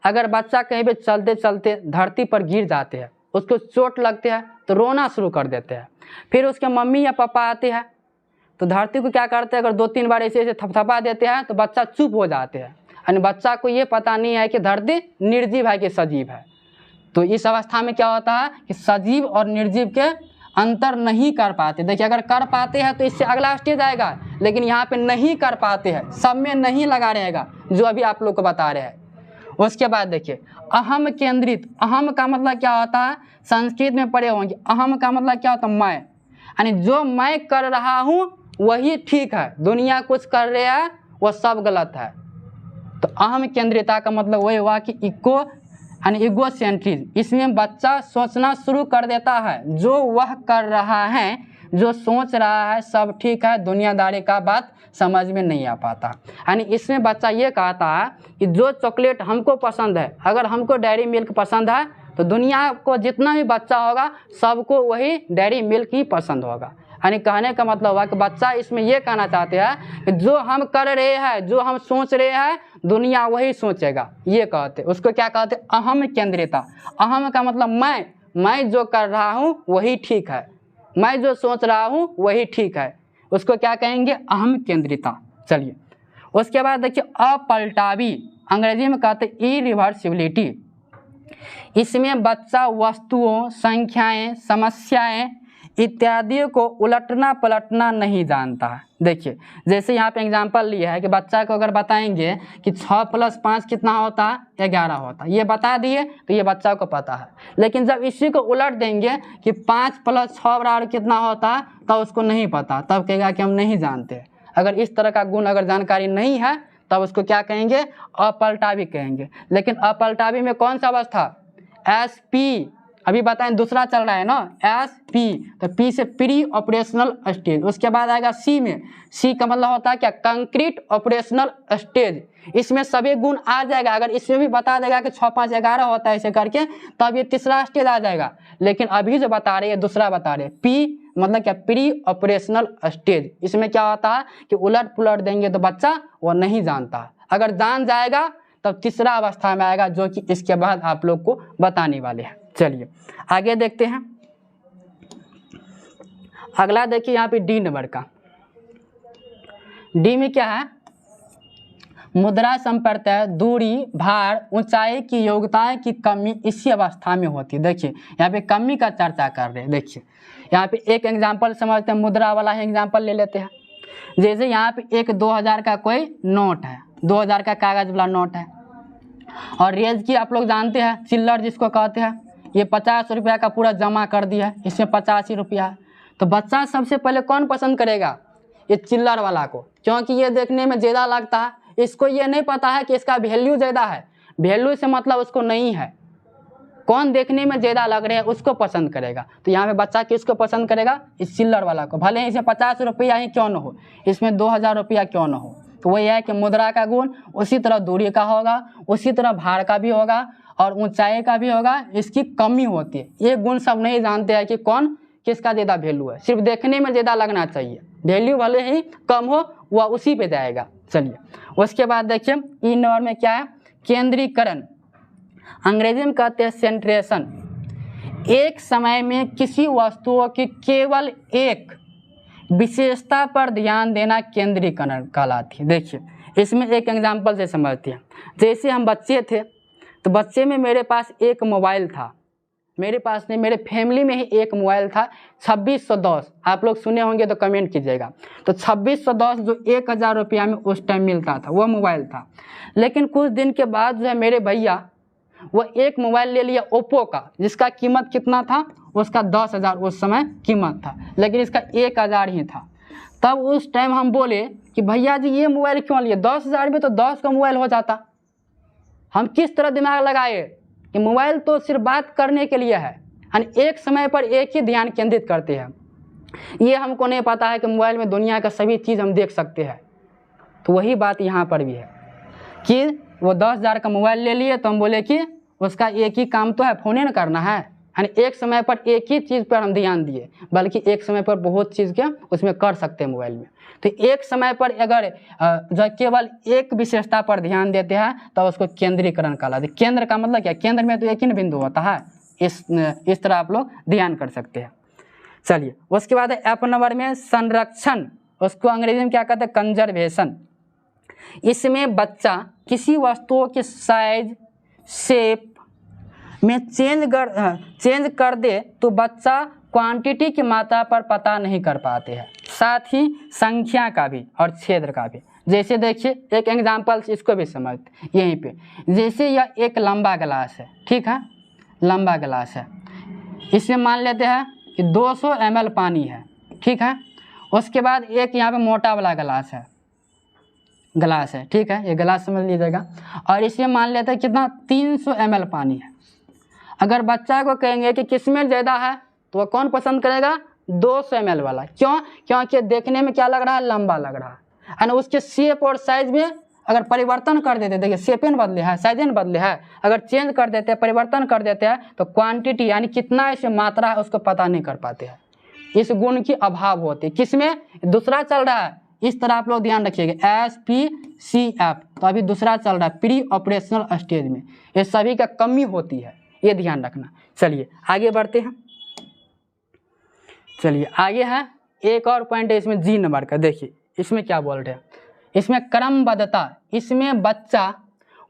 अगर बच्चा कहीं भी चलते चलते धरती पर गिर जाते हैं, उसको चोट लगते हैं तो रोना शुरू कर देते हैं, फिर उसके मम्मी या पापा आते हैं तो धरती को क्या करते हैं, अगर 2-3 बार ऐसे ऐसे थपथपा देते हैं तो बच्चा चुप हो जाते हैं, यानी बच्चा को ये पता नहीं है कि धरती निर्जीव है कि सजीव है। तो इस अवस्था में क्या होता है कि सजीव और निर्जीव के अंतर नहीं कर पाते। देखिए अगर कर पाते हैं तो इससे अगला स्टेज आएगा, लेकिन यहाँ पे नहीं कर पाते हैं, सब में नहीं लगा रहेगा, जो अभी आप लोग को बता रहे हैं। उसके बाद देखिए अहम केंद्रित, अहम का मतलब क्या होता है, संस्कृत में पढ़े होंगे, अहम का मतलब क्या होता है, मैं, यानी जो मैं कर रहा हूँ वही ठीक है, दुनिया कुछ कर रही है वो सब गलत है। तो अहम केंद्रिता का मतलब वही हुआ कि इको यानी इगोसेंट्रिज्म, इसमें बच्चा सोचना शुरू कर देता है जो वह कर रहा है, जो सोच रहा है सब ठीक है, दुनियादारी का बात समझ में नहीं आ पाता। यानी इसमें बच्चा ये कहता है कि जो चॉकलेट हमको पसंद है, अगर हमको डेयरी मिल्क पसंद है तो दुनिया को जितना भी बच्चा होगा सबको वही डेयरी मिल्क ही पसंद होगा। यानी कहने का मतलब हुआ कि बच्चा इसमें ये कहना चाहते हैं कि जो हम कर रहे हैं, जो हम सोच रहे हैं, दुनिया वही सोचेगा। ये कहते, उसको क्या कहते, अहम केंद्रिता। अहम का मतलब मैं जो कर रहा हूँ वही ठीक है, मैं जो सोच रहा हूँ वही ठीक है, उसको क्या कहेंगे, अहम केंद्रिता। चलिए उसके बाद देखिए अपलटावी, अंग्रेजी में कहते इरिवर्सिबिलिटी। इसमें बच्चा वस्तुओं, संख्याएं, समस्याएं इत्यादि को उलटना पलटना नहीं जानता है। देखिए जैसे यहाँ पे एग्जांपल लिया है कि बच्चा को अगर बताएंगे कि 6 + 5 कितना होता है, 11 होता है, ये बता दिए तो ये बच्चा को पता है। लेकिन जब इसी को उलट देंगे कि 5 + 6 कितना होता है, तब उसको नहीं पता, तब कहेगा कि हम नहीं जानते। अगर इस तरह का गुण अगर जानकारी नहीं है तब उसको क्या कहेंगे, अपलटावी कहेंगे। लेकिन अपलटावी में कौन सा अवस्था, SP, अभी बताएं दूसरा चल रहा है ना, SP, तो P से प्री ऑपरेशनल स्टेज। उसके बाद आएगा C में, C का मतलब होता है क्या, कंक्रीट ऑपरेशनल स्टेज। इसमें सभी गुण आ जाएगा। अगर इसमें भी बता देगा कि 6 × 5 = 11 होता है ऐसे करके, तब ये तीसरा स्टेज आ जाएगा। लेकिन अभी जो बता रहे हैं दूसरा बता रहे हैं, P मतलब क्या, प्री ऑपरेशनल स्टेज। इसमें क्या होता है कि उलट पुलट देंगे तो बच्चा वो नहीं जानता। अगर जान जाएगा तब तीसरा अवस्था में आएगा, जो कि इसके बाद आप लोग को बताने वाले हैं। चलिए आगे देखते हैं। अगला देखिए यहाँ पे D नंबर का। D में क्या है, मुद्रा संपर्क, दूरी, भार, ऊंचाई की योग्यता की कमी इसी अवस्था में होती है। देखिए यहाँ पे कमी का चर्चा कर रहे हैं। देखिए यहाँ पे एक एग्जांपल समझते हैं, मुद्रा वाला ही एग्जांपल ले लेते हैं। जैसे यहाँ पे एक 2000 का कोई नोट है, 2000 का कागज वाला नोट है, और रेज की आप लोग जानते हैं, चिल्लर जिसको कहते हैं, ये 50 रुपया का पूरा जमा कर दिया, इसमें 85 रुपया है। तो बच्चा सबसे पहले कौन पसंद करेगा, ये चिल्लर वाला को, क्योंकि ये देखने में ज़्यादा लगता है। इसको ये नहीं पता है कि इसका वैल्यू ज़्यादा है, वैल्यू से मतलब उसको नहीं है, कौन देखने में ज़्यादा लग रहे हैं उसको पसंद करेगा। तो यहाँ पे बच्चा किसको पसंद करेगा, इस चिल्लर वाला को, भले ही इसमें 50 रुपया ही क्यों न हो, इसमें 2000 रुपया क्यों न हो। तो वही है कि मुद्रा का गुण उसी तरह दूरी का होगा, उसी तरह भार का भी होगा और ऊंचाई का भी होगा, इसकी कमी होती है। ये गुण सब नहीं जानते हैं कि कौन किसका ज़्यादा वैल्यू है, सिर्फ देखने में ज़्यादा लगना चाहिए, वैल्यू भले ही कम हो वह उसी पे जाएगा। चलिए उसके बाद देखिए ई नंबर में क्या है, केंद्रीकरण, अंग्रेजी में कहते हैं सेंट्रेशन। एक समय में किसी वस्तुओं की केवल एक विशेषता पर ध्यान देना केंद्रीकरण कहलाती है। देखिए इसमें एक एग्जांपल से समझते हैं। जैसे हम बच्चे थे तो बच्चे में मेरे पास एक मोबाइल था, मेरे पास नहीं, मेरे फैमिली में ही एक मोबाइल था 2610, आप लोग सुने होंगे तो कमेंट कीजिएगा। तो 2610 जो 1000 रुपया में उस टाइम मिलता था वो मोबाइल था। लेकिन कुछ दिन के बाद जो है मेरे भैया वो एक मोबाइल ले लिया ओप्पो का, जिसका कीमत कितना था, उसका 10,000 उस समय कीमत था, लेकिन इसका 1000 ही था। तब उस टाइम हम बोले कि भैया जी ये मोबाइल क्यों लिए, 10,000 में तो 10 का मोबाइल हो जाता। हम किस तरह दिमाग लगाए कि मोबाइल तो सिर्फ बात करने के लिए है, यानी एक समय पर एक ही ध्यान केंद्रित करते हैं। ये हमको नहीं पता है कि मोबाइल में दुनिया का सभी चीज़ हम देख सकते हैं। तो वही बात यहाँ पर भी है कि वो 10,000 का मोबाइल ले लिए तो हम बोले कि उसका एक ही काम तो है, फ़ोन न करना है, यानी एक समय पर एक ही चीज़ पर हम ध्यान दिए, बल्कि एक समय पर बहुत चीज़ के उसमें कर सकते हैं मोबाइल में। तो एक समय पर अगर जो केवल एक विशेषता पर ध्यान देते हैं तो उसको केंद्रीकरण कहलाते हैं। केंद्र का मतलब क्या, केंद्र में तो एक ही बिंदु होता है, इस तरह आप लोग ध्यान कर सकते हैं। चलिए उसके बाद एफ नंबर में संरक्षण, उसको अंग्रेजी में क्या कहते हैं, कंजर्वेशन। इसमें बच्चा किसी वस्तुओं के साइज शेप में चेंज कर दे तो बच्चा क्वांटिटी की मात्रा पर पता नहीं कर पाते हैं, साथ ही संख्या का भी और क्षेत्र का भी। जैसे देखिए एक एग्जांपल इसको भी समझते यहीं पे। जैसे यह एक लंबा गिलास है, ठीक है, लंबा गिलास है, इसमें मान लेते हैं कि 200 ml पानी है, ठीक है। उसके बाद एक यहाँ पे मोटा वाला गिलास है, ठीक है, ये गिलास समझ लीजिएगा, और इसमें मान लेते हैं कितना 300 ml पानी है। अगर बच्चा को कहेंगे कि किसमें ज़्यादा है तो वह कौन पसंद करेगा, 200 ml वाला। क्यों, क्योंकि देखने में क्या लग रहा है, लंबा लग रहा है, यानी उसके शेप और साइज में अगर परिवर्तन कर देते, देखिए सेपेन बदले है, साइजेन बदले है, अगर चेंज कर देते हैं, परिवर्तन कर देते हैं तो क्वांटिटी यानी कितना इसमें मात्रा है उसको पता नहीं कर पाते हैं। इस गुण की अभाव होती है। किसमें? दूसरा चल रहा है, इस तरह आप लोग ध्यान रखिएगा, SPCF, तो अभी दूसरा चल रहा है प्री ऑपरेशनल स्टेज में, ये सभी का कमी होती है, ये ध्यान रखना। चलिए आगे बढ़ते हैं। चलिए आगे है एक और पॉइंट है इसमें जी नंबर का। देखिए इसमें क्या बोल रहे हैं, इसमें क्रमबद्धता, इसमें बच्चा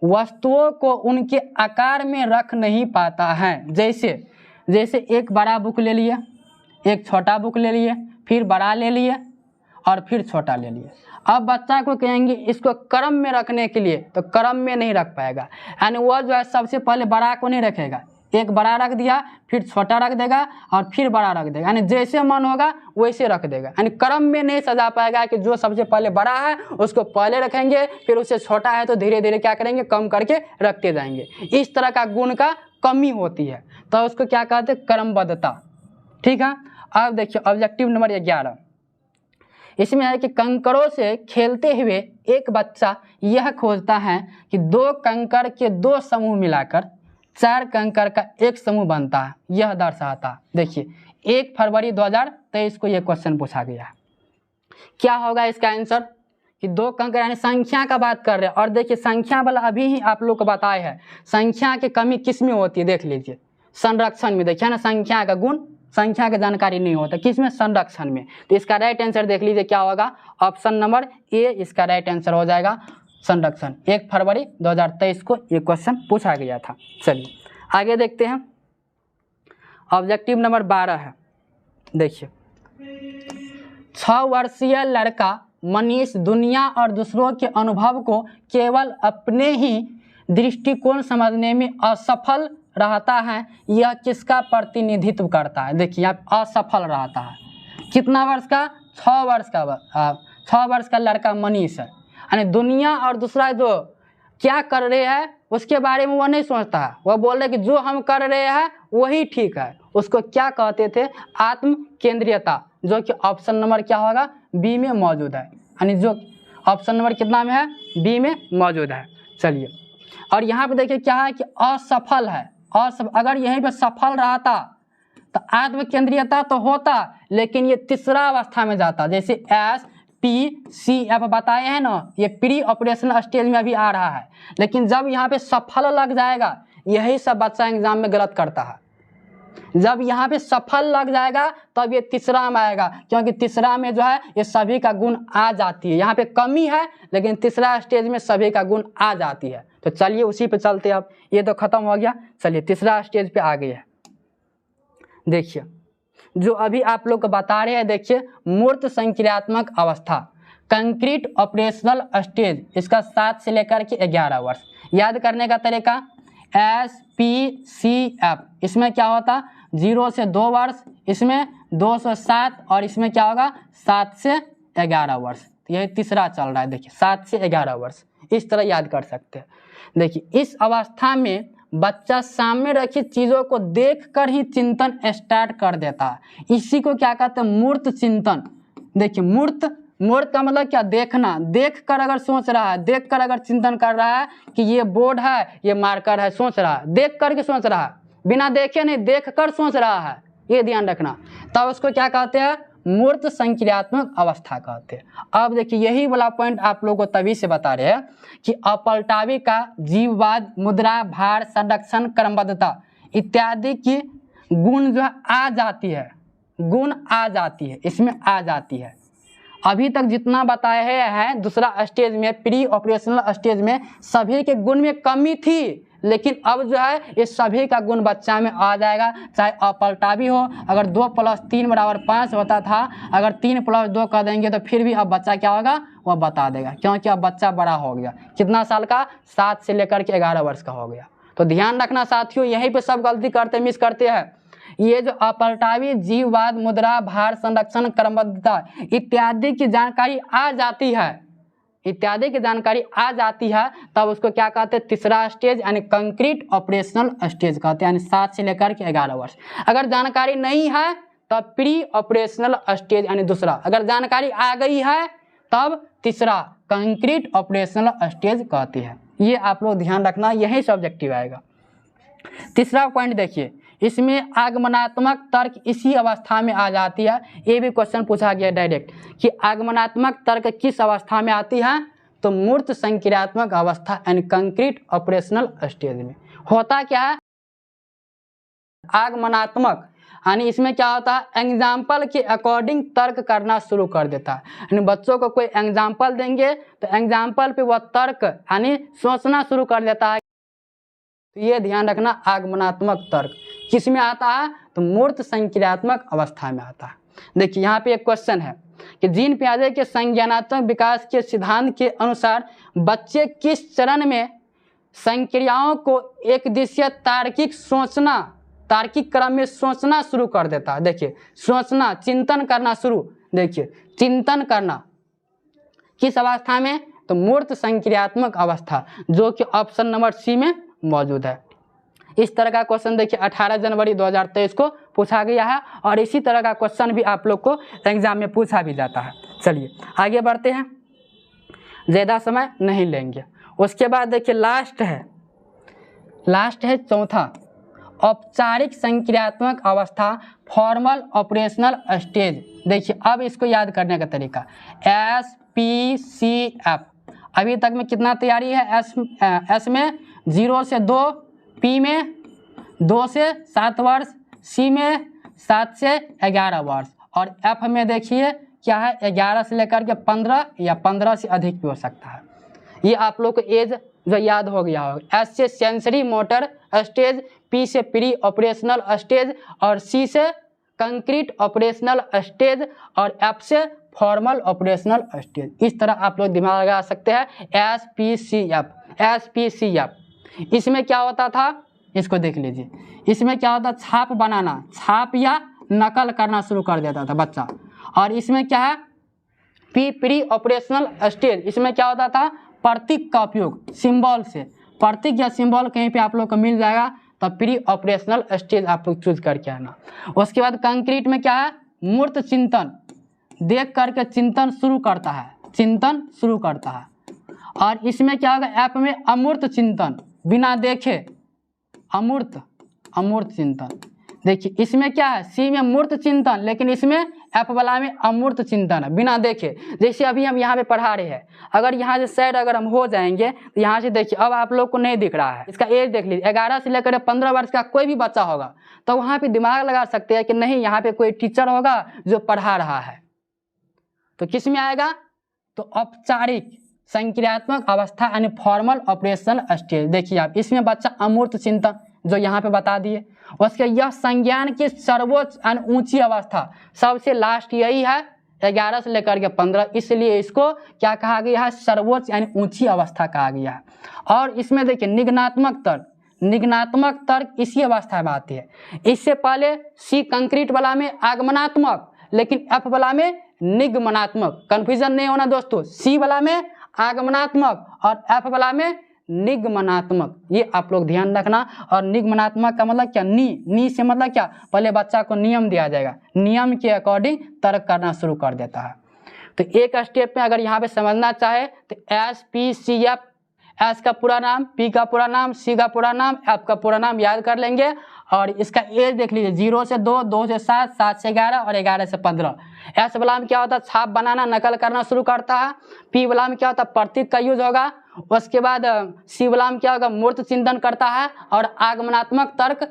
वस्तुओं को उनके आकार में रख नहीं पाता है। जैसे एक बड़ा बुक ले लिए, एक छोटा बुक ले लिए, फिर बड़ा ले लिए और फिर छोटा ले लिए। अब बच्चा को कहेंगे इसको क्रम में रखने के लिए, तो क्रम में नहीं रख पाएगा, यानी वह जो है सबसे पहले बड़ा को नहीं रखेगा, एक बड़ा रख दिया फिर छोटा रख देगा और फिर बड़ा रख देगा, यानी जैसे मन होगा वैसे रख देगा, यानी क्रम में नहीं सजा पाएगा कि जो सबसे पहले बड़ा है उसको पहले रखेंगे, फिर उससे छोटा है तो धीरे धीरे क्या करेंगे, कम करके रखते जाएंगे। इस तरह का गुण का कमी होती है, तो उसको क्या कहते हैं, क्रमबद्धता। ठीक है। अब देखिए ऑब्जेक्टिव नंबर 11, इसमें है कि कंकरों से खेलते हुए एक बच्चा यह खोजता है कि 2 कंकर के 2 समूह मिलाकर 4 कंकर का एक समूह बनता है, यह दर्शाता। देखिए 1 फरवरी 2023 को यह क्वेश्चन पूछा गया है। क्या होगा इसका आंसर कि 2 कंकर, यानी संख्या का बात कर रहे हैं। और देखिए संख्या वाला अभी ही आप लोग को बताया है, संख्या की कमी किस में होती है, देख लीजिए संरक्षण में। देखिए ना, संख्या का गुण, संख्या की जानकारी नहीं होता, किसमें, संरक्षण में। तो इसका राइट आंसर देख लीजिए क्या होगा, ऑप्शन नंबर ए इसका राइट आंसर हो जाएगा, संरक्षण। 1 फरवरी 2023 को ये क्वेश्चन पूछा गया था। चलिए आगे देखते हैं, ऑब्जेक्टिव नंबर 12 है। देखिए 6 वर्षीय लड़का मनीष दुनिया और दूसरों के अनुभव को केवल अपने ही दृष्टिकोण समझने में असफल रहता है, यह किसका प्रतिनिधित्व करता है। देखिए आप असफल रहता है, कितना वर्ष का, 6 वर्ष का, 6 वर्ष का लड़का मनीष है, यानी दुनिया और दूसरा जो क्या कर रहे हैं उसके बारे में वह नहीं सोचता है, वह बोल रहे कि जो हम कर रहे हैं वही ठीक है। उसको क्या कहते थे, आत्म केंद्रीयता, जो कि ऑप्शन नंबर क्या होगा, बी में मौजूद है, यानी जो ऑप्शन नंबर कितना में है, बी में मौजूद है। चलिए और यहाँ पे देखिए क्या है कि असफल है, अगर यहीं पे सफल रहता तो आत्म केंद्रीयता तो होता, लेकिन ये तीसरा अवस्था में जाता। जैसे SPCF बताए हैं ना, ये प्री ऑपरेशनल स्टेज में अभी आ रहा है, लेकिन जब यहाँ पे सफल लग जाएगा, यही सब बच्चा एग्जाम में गलत करता है। जब यहाँ पे सफल लग जाएगा तब ये तीसरा में आएगा, क्योंकि तीसरा में जो है ये सभी का गुण आ जाती है। यहाँ पे कमी है लेकिन तीसरा स्टेज में सभी का गुण आ जाती है। तो चलिए उसी पे चलते हैं। अब ये तो खत्म हो गया, चलिए तीसरा स्टेज पे आ गए हैं। देखिए जो अभी आप लोग को बता रहे हैं, देखिए मूर्त संक्रियात्मक अवस्था, कंक्रीट ऑपरेशनल स्टेज, इसका 7 से लेकर के 11 वर्ष। याद करने का तरीका, SPCF, इसमें क्या होता, 0 से 2 वर्ष, इसमें 2 से 7 और इसमें क्या होगा 7 से 11 वर्ष। यही तीसरा चल रहा है, देखिए 7 से 11 वर्ष, इस तरह याद कर सकते हैं। देखिए इस अवस्था में बच्चा सामने रखी चीज़ों को देखकर ही चिंतन स्टार्ट कर देता है, इसी को क्या कहते हैं, मूर्त चिंतन। देखिए मूर्त का मतलब क्या, देखना, देख कर अगर सोच रहा है, देख कर अगर चिंतन कर रहा है कि ये बोर्ड है, ये मार्कर है, सोच रहा है, देख कर के सोच रहा है, बिना देखे नहीं, देख कर सोच रहा है, ये ध्यान रखना, तब उसको क्या कहते हैं, मूर्त संक्रियात्मक अवस्था कहते हैं। अब देखिए यही वाला पॉइंट आप लोगों को तभी से बता रहे हैं कि अपलटावी का जीववाद, मुद्रा, भार, संरक्षण, क्रमबद्धता इत्यादि की गुण जो है आ जाती है, गुण आ जाती है, इसमें आ जाती है। अभी तक जितना बताए हैं दूसरा स्टेज में, प्री ऑपरेशनल स्टेज में, सभी के गुण में कमी थी, लेकिन अब जो है ये सभी का गुण बच्चा में आ जाएगा, चाहे अपलटावी हो। अगर 2 + 3 = 5 होता था, अगर 3 + 2 कर देंगे तो फिर भी अब बच्चा क्या होगा, वह बता देगा, क्योंकि अब बच्चा बड़ा हो गया। कितना साल का, 7 से लेकर के 11 वर्ष का हो गया। तो ध्यान रखना साथियों, यहीं पे सब गलती करते, मिस करते हैं। ये जो अपलटावी, जीववाद, मुद्रा, भार, संरक्षण, क्रमबद्धता इत्यादि की जानकारी आ जाती है, इत्यादि की जानकारी आ जाती है, तब उसको क्या कहते हैं, तीसरा स्टेज, यानी कंक्रीट ऑपरेशनल स्टेज कहते हैं, यानी 7 से लेकर के 11 वर्ष। अगर जानकारी नहीं है तब प्री ऑपरेशनल स्टेज यानी दूसरा, अगर जानकारी आ गई है तब तीसरा, कंक्रीट ऑपरेशनल स्टेज कहती है। ये आप लोग ध्यान रखना, यही सब्जेक्टिव आएगा। तीसरा पॉइंट देखिए, इसमें आगमनात्मक तर्क इसी अवस्था में आ जाती है। ये भी क्वेश्चन पूछा गया डायरेक्ट कि आगमनात्मक तर्क किस अवस्था में आती है, तो मूर्त संक्रियात्मक अवस्था यानी कंक्रीट ऑपरेशनल स्टेज में। होता क्या है आगमनात्मक, यानी इसमें क्या होता है, एग्जाम्पल के अकॉर्डिंग तर्क करना शुरू कर देता है। यानी बच्चों को कोई एग्जाम्पल देंगे तो एग्जाम्पल पे वह तर्क यानी सोचना शुरू कर देता है। तो ये ध्यान रखना, आगमनात्मक तर्क किस में आता है, तो मूर्त संक्रियात्मक अवस्था में आता है। देखिए यहाँ पे एक क्वेश्चन है कि जीन पियाजे के संज्ञानात्मक विकास के सिद्धांत के अनुसार बच्चे किस चरण में संक्रियाओं को एक दिशीय तार्किक क्रम में सोचना शुरू कर देता है। देखिए सोचना, चिंतन करना शुरू, देखिए चिंतन करना किस अवस्था में, तो मूर्त संक्रियात्मक अवस्था, जो कि ऑप्शन नंबर सी में मौजूद है। इस तरह का क्वेश्चन देखिए 18 जनवरी 2023 को पूछा गया है और इसी तरह का क्वेश्चन भी आप लोग को एग्जाम में पूछा भी जाता है। चलिए आगे बढ़ते हैं, ज़्यादा समय नहीं लेंगे। उसके बाद देखिए लास्ट है चौथा, औपचारिक संक्रियात्मक अवस्था, फॉर्मल ऑपरेशनल स्टेज। देखिए अब इसको याद करने का तरीका, SPCF। अभी तक में कितना तैयारी है, एस में 0 से 2, P में 2 से 7 वर्ष, C में 7 से 11 वर्ष और F में देखिए क्या है 11 से लेकर के 15 या 15 से अधिक भी हो सकता है। ये आप लोग को एज जो याद हो गया होगा। S से सेंसरी मोटर स्टेज, P से प्री ऑपरेशनल स्टेज और C से कंक्रीट ऑपरेशनल स्टेज और F से फॉर्मल ऑपरेशनल स्टेज। इस तरह आप लोग दिमाग लगा सकते हैं, SPCF। इसमें क्या होता था, इसको देख लीजिए, इसमें क्या होता, छाप बनाना, छाप या नकल करना शुरू कर देता था बच्चा। और इसमें क्या है, प्री ऑपरेशनल स्टेज, इसमें क्या होता था, प्रतीक का उपयोग, सिंबल से, प्रतीक या सिंबल कहीं पे आप लोग को मिल जाएगा तो प्री ऑपरेशनल स्टेज आप लोग चूज करके आना। उसके बाद कंक्रीट में क्या है, मूर्त चिंतन, देख करके चिंतन शुरू करता है। और इसमें क्या होगा, ऐप में अमूर्त चिंतन, बिना देखे अमूर्त चिंतन। देखिए इसमें क्या है, सी में मूर्त चिंतन, लेकिन इसमें एफ वाला में अमूर्त चिंतन है, बिना देखे। जैसे अभी हम यहाँ पे पढ़ा रहे हैं, अगर यहाँ से साइड अगर हम हो जाएंगे तो यहाँ से देखिए अब आप लोग को नहीं दिख रहा है, इसका एज देख लीजिए, 11 से लेकर 15 वर्ष का कोई भी बच्चा होगा तो वहाँ पे दिमाग लगा सकते हैं कि नहीं यहाँ पे कोई टीचर होगा जो पढ़ा रहा है। तो किस में आएगा, तो औपचारिक संक्रियात्मक अवस्था यानी फॉर्मल ऑपरेशनल स्टेज। देखिए आप इसमें बच्चा अमूर्त चिंतन जो यहाँ पे बता दिए। उसके यह संज्ञान की सर्वोच्च यानी ऊंची अवस्था, सबसे लास्ट यही है 11 से लेकर के 15, इसलिए इसको क्या कहा गया है, सर्वोच्च यानी ऊंची अवस्था कहा गया है। और इसमें देखिए निगनात्मक तर्क इसी अवस्था में आती है। इससे पहले सी कंक्रीट वाला में आगमनात्मक, लेकिन एफ वाला में निगमनात्मक। कंफ्यूजन नहीं होना दोस्तों, सी वाला में आगमनात्मक और एफ वाला में निगमनात्मक, ये आप लोग ध्यान रखना। और निगमनात्मक का मतलब क्या, नी से मतलब क्या, पहले बच्चा को नियम दिया जाएगा, नियम के अकॉर्डिंग तर्क करना शुरू कर देता है। तो एक स्टेप में अगर यहाँ पे समझना चाहे तो SPCF, एस का पूरा नाम, पी का पूरा नाम, सी का पूरा नाम, एफ का पूरा नाम याद कर लेंगे। और इसका एज देख लीजिए, 0 से 2, 2 से 7, 7 से 11 और 11 से 15। एस वाला में क्या होता है, छाप बनाना, नकल करना शुरू करता है। पी वाला में क्या होता है, प्रतीक का यूज होगा। उसके बाद सी वाला में क्या होगा, मूर्त चिंतन करता है और आगमनात्मक तर्क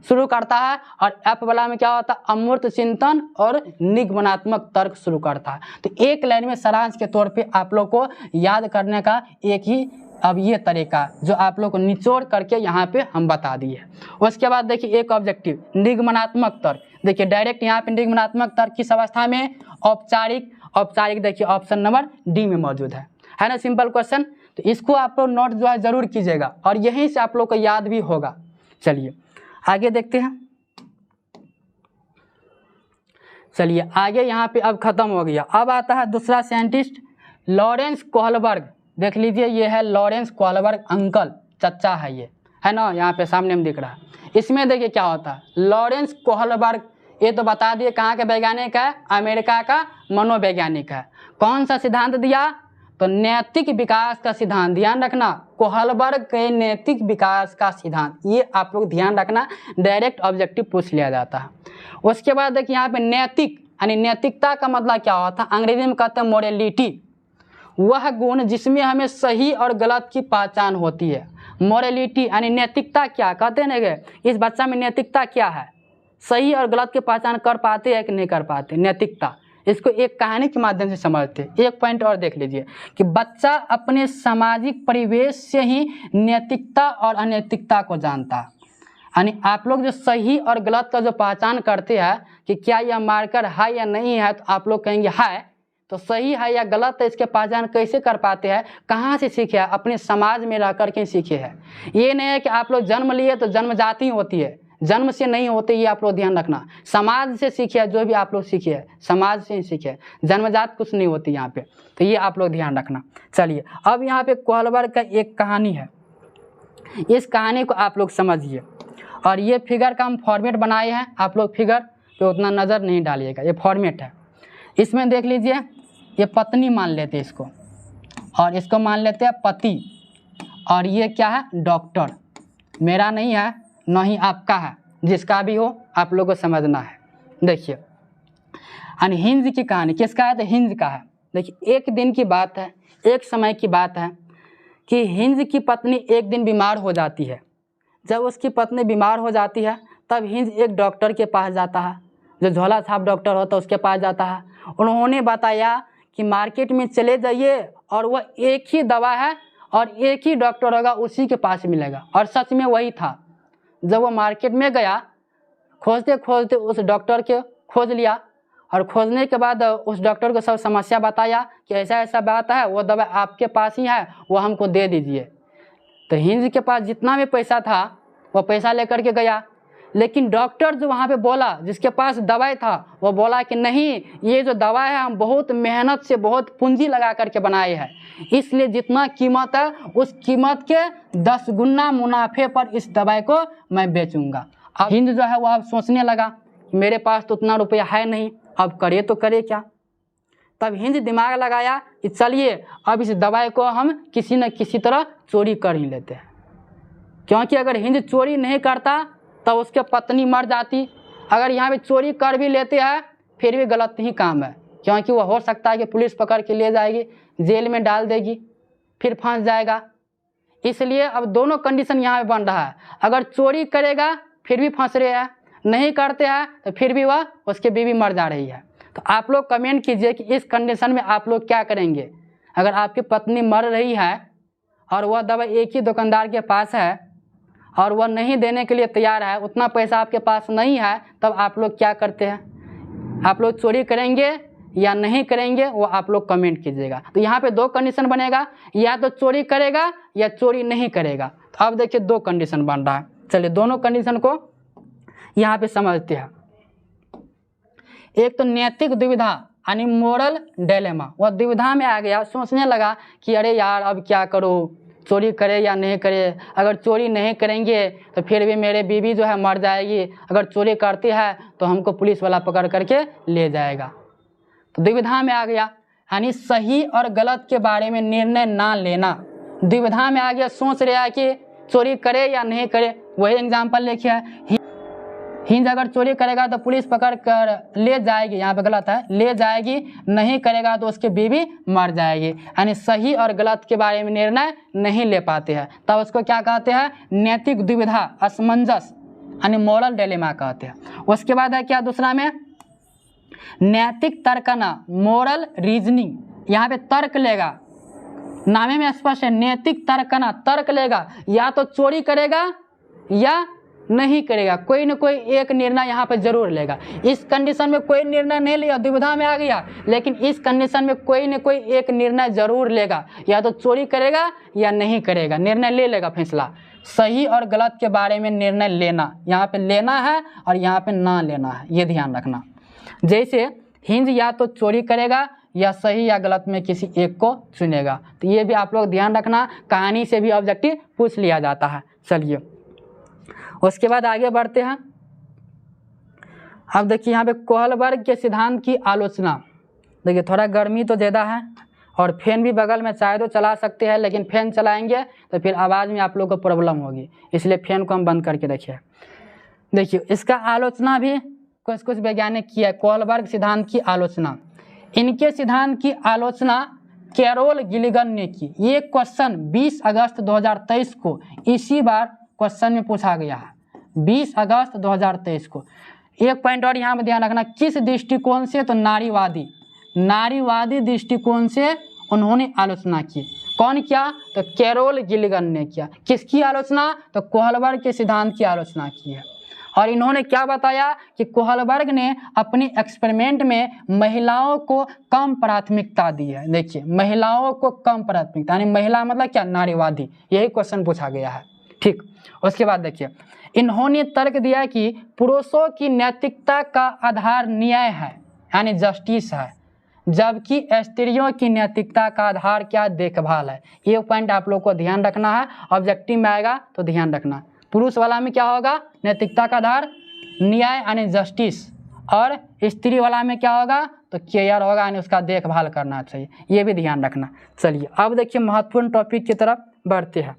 शुरू करता है। और एफ वाला में क्या होता है, अमूर्त चिंतन और निगमनात्मक तर्क शुरू करता है। तो एक लाइन में सारांश के तौर पे आप लोग को याद करने का एक ही अब ये तरीका जो आप लोग को निचोड़ करके यहाँ पे हम बता दिए। उसके बाद देखिए एक ऑब्जेक्टिव निगमनात्मक तर्क, देखिए डायरेक्ट यहाँ पे निगमनात्मक तर्क किस अवस्था में, औपचारिक देखिए ऑप्शन नंबर डी में मौजूद है ना, सिंपल क्वेश्चन। तो इसको आप लोग नोट जो है जरूर कीजिएगा और यहीं से आप लोग को याद भी होगा। चलिए आगे देखते हैं। चलिए आगे यहाँ पे अब खत्म हो गया। अब आता है दूसरा साइंटिस्ट लॉरेंस कोहलबर्ग। देख लीजिए ये है लॉरेंस कोहलबर्ग, अंकल चचा है ये, है ना, यहाँ पे सामने में दिख रहा है। इसमें देखिए क्या होता है, लॉरेंस कोहलबर्ग ये तो बता दिए कहाँ के वैज्ञानिक है, अमेरिका का मनोवैज्ञानिक है। कौन सा सिद्धांत दिया, तो नैतिक विकास का सिद्धांत, ध्यान रखना, कोहलबर्ग के नैतिक विकास का सिद्धांत, ये आप लोग ध्यान रखना, डायरेक्ट ऑब्जेक्टिव पूछ लिया जाता है। उसके बाद देखिए यहाँ पे नैतिक यानी नैतिकता का मतलब क्या होता है, अंग्रेजी में कहते हैं मोरलिटी, वह गुण जिसमें हमें सही और गलत की पहचान होती है। मोरलिटी यानी नैतिकता क्या कहते हैं ना कि इस बच्चा में नैतिकता क्या है, सही और गलत की पहचान कर पाते हैं कि नहीं कर पाते, नैतिकता। इसको एक कहानी के माध्यम से समझते हैं। एक पॉइंट और देख लीजिए कि बच्चा अपने सामाजिक परिवेश से ही नैतिकता और अनैतिकता को जानता है। यानी आप लोग जो सही और गलत का जो पहचान करते हैं कि क्या यह मार्कर है या नहीं है, तो आप लोग कहेंगे है, तो सही है या गलत है इसके पहचान कैसे कर पाते हैं, कहाँ से सीखे हैं, अपने समाज में रह कर के सीखे हैं। ये नहीं है कि आप लोग जन्म लिए तो जन्मजाति होती है, जन्म से नहीं होते, ये आप लोग ध्यान रखना। समाज से सीखे है, जो भी आप लोग सीखे है समाज से ही सीखे है, जन्मजात कुछ नहीं होती यहाँ पे, तो ये आप लोग ध्यान रखना। चलिए अब यहाँ पे कोहलबर्ग का एक कहानी है, इस कहानी को आप लोग समझिए। और ये फिगर का हम फॉर्मेट बनाए हैं, आप लोग फिगर पे उतना नज़र नहीं डालिएगा, ये फॉर्मेट है। इसमें देख लीजिए, ये पत्नी मान लेते हैं इसको, और इसको मान लेते हैं पति, और ये क्या है, डॉक्टर। मेरा नहीं है, न ही आपका है, जिसका भी हो आप लोगों को समझना है। देखिए यानी हिंज की कहानी किसका है, तो हिंज का है। देखिए एक दिन की बात है, एक समय की बात है कि हिंज की पत्नी एक दिन बीमार हो जाती है। जब उसकी पत्नी बीमार हो जाती है तब हिंज एक डॉक्टर के पास जाता है, जो झोला छाप डॉक्टर होता है उसके पास जाता है। उन्होंने बताया कि मार्केट में चले जाइए और वह एक ही दवा है और एक ही डॉक्टर होगा, उसी के पास मिलेगा। और सच में वही था। जब वो मार्केट में गया, खोजते खोजते उस डॉक्टर के खोज लिया, और खोजने के बाद उस डॉक्टर को सब समस्या बताया कि ऐसा ऐसा बात है, वो दवा आपके पास ही है, वो हमको दे दीजिए। तो हिंज के पास जितना भी पैसा था वो पैसा लेकर के गया, लेकिन डॉक्टर जो वहाँ पे बोला, जिसके पास दवाई था, वो बोला कि नहीं, ये जो दवा है हम बहुत मेहनत से, बहुत पूंजी लगा करके बनाए हैं, इसलिए जितना कीमत है उस कीमत के 10 गुना मुनाफे पर इस दवाई को मैं बेचूंगा। अब हिंद जो है वो अब सोचने लगा कि मेरे पास तो उतना रुपया है नहीं, अब करे तो करे क्या। तब हिंद दिमाग लगाया कि चलिए अब इस दवाई को हम किसी न किसी तरह चोरी कर ही लेते हैं, क्योंकि अगर हिंद चोरी नहीं करता तब उसके पत्नी मर जाती। अगर यहाँ पे चोरी कर भी लेते हैं फिर भी गलत ही काम है, क्योंकि वो हो सकता है कि पुलिस पकड़ के ले जाएगी, जेल में डाल देगी, फिर फंस जाएगा। इसलिए अब दोनों कंडीशन यहाँ पे बन रहा है, अगर चोरी करेगा फिर भी फंस रहे हैं, नहीं करते हैं तो फिर भी वह उसकी बीवी मर जा रही है। तो आप लोग कमेंट कीजिए कि इस कंडीशन में आप लोग क्या करेंगे। अगर आपकी पत्नी मर रही है और वह दवा एक ही दुकानदार के पास है और वह नहीं देने के लिए तैयार है, उतना पैसा आपके पास नहीं है, तब आप लोग क्या करते हैं, आप लोग चोरी करेंगे या नहीं करेंगे, वो आप लोग कमेंट कीजिएगा। तो यहाँ पे 2 कंडीशन बनेगा, या तो चोरी करेगा या चोरी नहीं करेगा। तो अब देखिए 2 कंडीशन बन रहा है। चलिए दोनों कंडीशन को यहाँ पे समझते हैं। एक तो नैतिक दुविधा यानी मोरल डायलेमा, वह दुविधा में आ गया, सोचने लगा कि अरे यार अब क्या करूँ, चोरी करे या नहीं करे। अगर चोरी नहीं करेंगे तो फिर भी मेरे बीवी जो है मर जाएगी, अगर चोरी करती है तो हमको पुलिस वाला पकड़ करके ले जाएगा। तो दुविधा में आ गया, यानी सही और गलत के बारे में निर्णय ना लेना। दुविधा में आ गया, सोच रहा है कि चोरी करे या नहीं करे। वही एग्जाम्पल लिखिए, हिंज अगर चोरी करेगा तो पुलिस पकड़ कर ले जाएगी, यहाँ पे गलत है, ले जाएगी, नहीं करेगा तो उसकी बीवी मर जाएगी। यानी सही और गलत के बारे में निर्णय नहीं ले पाते हैं, तब उसको क्या कहते हैं, नैतिक दुविधा, असमंजस, यानी मोरल डिलेमा कहते हैं। उसके बाद है क्या दूसरा में, नैतिक तर्कना, मोरल रीजनिंग। यहाँ पे तर्क लेगा, नामे में स्पष्ट है, नैतिक तर्कना, तर्क लेगा, या तो चोरी करेगा या नहीं करेगा, कोई न कोई एक निर्णय यहाँ पे जरूर लेगा। इस कंडीशन में कोई निर्णय नहीं लिया, दुविधा में आ गया, लेकिन इस कंडीशन में कोई न कोई एक निर्णय जरूर लेगा, या तो चोरी करेगा या नहीं करेगा, निर्णय ले लेगा, फैसला। सही और गलत के बारे में निर्णय लेना, यहाँ पे लेना है और यहाँ पे ना लेना है, ये ध्यान रखना। जैसे हिंज या तो चोरी करेगा या सही या गलत में किसी एक को चुनेगा, तो ये भी आप लोग ध्यान रखना, कहानी से भी ऑब्जेक्टिव पूछ लिया जाता है। चलिए उसके बाद आगे बढ़ते हैं। अब देखिए यहाँ पे कोहलबर्ग के सिद्धांत की आलोचना। देखिए थोड़ा गर्मी तो ज़्यादा है और फैन भी बगल में चाहे तो चला सकते हैं, लेकिन फैन चलाएंगे तो फिर आवाज़ में आप लोग को प्रॉब्लम होगी, इसलिए फैन को हम बंद करके रखिए। देखिए इसका आलोचना भी कुछ वैज्ञानिक किया है, कोहलबर्ग सिद्धांत की आलोचना। इनके सिद्धांत की आलोचना कैरोल गिलिगन ने की। ये क्वेश्चन 20 अगस्त 2023 को इसी बार क्वेश्चन में पूछा गया है, 20 अगस्त 2023 को। एक पॉइंट और यहाँ पर ध्यान रखना, किस दृष्टिकोण से, तो नारीवादी दृष्टिकोण से उन्होंने आलोचना की। कौन किया, तो कैरोल गिलिगन ने किया। किसकी आलोचना, तो कोहलबर्ग के सिद्धांत की आलोचना की है। और इन्होंने क्या बताया कि कोहलबर्ग ने अपने एक्सपेरिमेंट में महिलाओं को कम प्राथमिकता दी है। देखिए महिलाओं को कम प्राथमिकता, यानी महिला मतलब क्या, नारीवादी, यही क्वेश्चन पूछा गया है। ठीक, उसके बाद देखिए इन्होंने तर्क दिया कि पुरुषों की नैतिकता का आधार न्याय है, यानी जस्टिस है, जबकि स्त्रियों की नैतिकता का आधार क्या, देखभाल है। ये पॉइंट आप लोग को ध्यान रखना है, ऑब्जेक्टिव में आएगा तो ध्यान रखना। पुरुष वाला में क्या होगा, नैतिकता का आधार न्याय यानी जस्टिस, और स्त्री वाला में क्या होगा, तो केयर होगा, यानी उसका देखभाल करना चाहिए, ये भी ध्यान रखना। चलिए अब देखिए महत्वपूर्ण टॉपिक की तरफ बढ़ते हैं,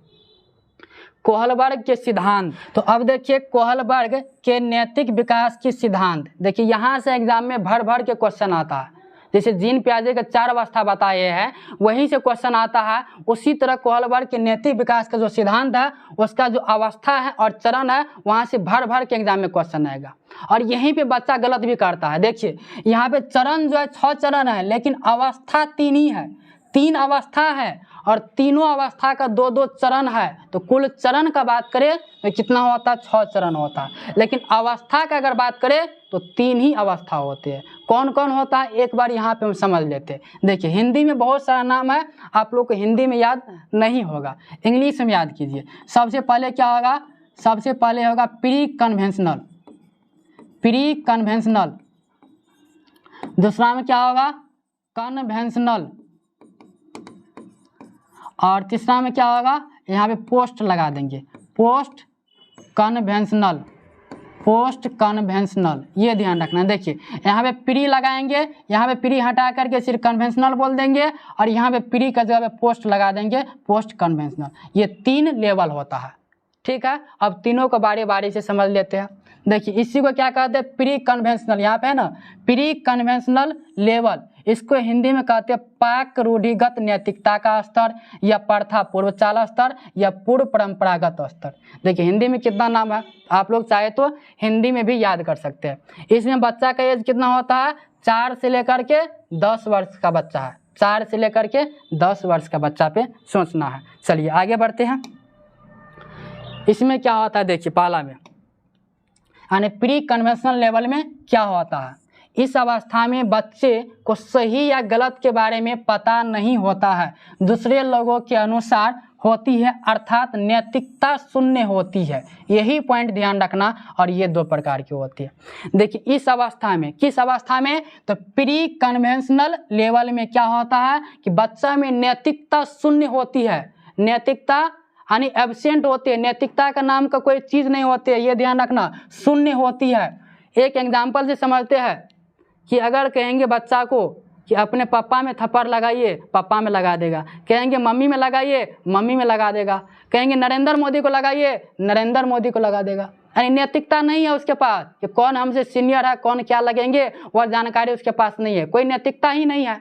कोहलबर्ग के सिद्धांत। तो अब देखिए कोहलबर्ग के नैतिक विकास की सिद्धांत। देखिए यहाँ से एग्जाम में भर के क्वेश्चन आता है, जैसे जीन पियाजे के 4 अवस्था बताए हैं वहीं से क्वेश्चन आता है, उसी तरह कोहलबर्ग के नैतिक विकास का जो सिद्धांत है उसका जो अवस्था है और चरण है वहाँ से भर के एग्जाम में क्वेश्चन आएगा। और यहीं पे बच्चा गलत भी करता है। देखिए यहाँ पे चरण जो है 6 चरण है, लेकिन अवस्था 3 ही है, 3 अवस्था है और तीनों अवस्था का 2 चरण है। तो कुल चरण का बात करें तो कितना होता है, 6 चरण होता है, लेकिन अवस्था का अगर बात करें तो 3 ही अवस्था होते हैं। कौन कौन होता है एक बार यहाँ पे हम समझ लेते हैं। देखिए हिंदी में बहुत सारा नाम है, आप लोग को हिंदी में याद नहीं होगा, इंग्लिश में याद कीजिए। सबसे पहले क्या होगा, सबसे पहले होगा प्री कन्वेंशनल, दूसरा में क्या होगा, कन्वेंशनल, और तीसरा में क्या होगा, यहाँ पे पोस्ट लगा देंगे, पोस्ट कन्वेंशनल, ये ध्यान रखना। देखिए यहाँ पे प्री लगाएंगे, यहाँ पे प्री हटा करके सिर्फ कन्वेंशनल बोल देंगे, और यहाँ पे प्री का जगह पे पोस्ट लगा देंगे, पोस्ट कन्वेंशनल। ये 3 लेवल होता है। ठीक है, अब तीनों को बारी से समझ लेते हैं। देखिए इसी को क्या कहते हैं, प्री कन्वेंशनल, यहाँ पे है ना प्री कन्वेंशनल लेवल, इसको हिंदी में कहते हैं पाक रूढ़िगत नैतिकता का स्तर, या प्रथा पूर्व चाल स्तर, या पूर्व परंपरागत स्तर। देखिए हिंदी में कितना नाम है, आप लोग चाहे तो हिंदी में भी याद कर सकते हैं। इसमें बच्चा का एज कितना होता है, 4 से लेकर के 10 वर्ष का बच्चा है, 4 से लेकर के 10 वर्ष का बच्चा पे सोचना है। चलिए आगे बढ़ते हैं। इसमें क्या होता है, देखिए पहला में यानी प्री कन्वेंशनल लेवल में क्या होता है, इस अवस्था में बच्चे को सही या गलत के बारे में पता नहीं होता है, दूसरे लोगों के अनुसार होती है, अर्थात नैतिकता शून्य होती है। यही पॉइंट ध्यान रखना, और ये 2 प्रकार की होती है। देखिए इस अवस्था में, किस अवस्था में, तो प्री कन्वेंशनल लेवल में क्या होता है कि बच्चा में नैतिकता शून्य होती है, नैतिकता यानी एब्सेंट होती है, नैतिकता का नाम का कोई चीज़ नहीं होती है, ये ध्यान रखना, शून्य होती है। एक एग्जाम्पल से समझते हैं कि अगर कहेंगे बच्चा को कि अपने पापा में थप्पड़ लगाइए, पापा में लगा देगा, कहेंगे मम्मी में लगाइए, मम्मी में लगा देगा, कहेंगे नरेंद्र मोदी को लगाइए, नरेंद्र मोदी को लगा देगा। यानी नैतिकता नहीं है उसके पास कि कौन हमसे सीनियर है, कौन क्या लगेंगे, वह जानकारी उसके पास नहीं है, कोई नैतिकता ही नहीं है।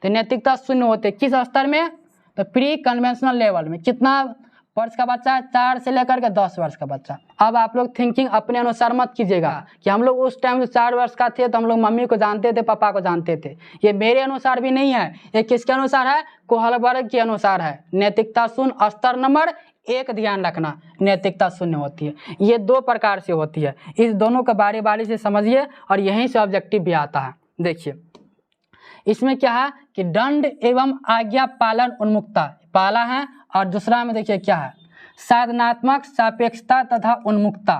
तो नैतिकता शून्य होते किस स्तर में, तो प्री कन्वेंशनल लेवल में। कितना वर्ष का बच्चा है, 4 से लेकर के 10 वर्ष का बच्चा। अब आप लोग थिंकिंग अपने अनुसार मत कीजिएगा कि हम लोग उस टाइम 4 वर्ष का थे तो हम लोग मम्मी को जानते थे, पापा को जानते थे। ये मेरे अनुसार भी नहीं है, ये किसके अनुसार है, कोहलबर्ग के अनुसार है। नैतिकता शून्य स्तर नंबर 1 ध्यान रखना, नैतिकता शून्य होती है। ये 2 प्रकार से होती है, इस दोनों को बारी से समझिए, और यहीं से ऑब्जेक्टिव भी आता है। देखिए इसमें क्या है कि दंड एवं आज्ञा पालन उन्मुखता पहला है, और दूसरा में देखिए क्या है, साधनात्मक सापेक्षता तथा उन्मुखता।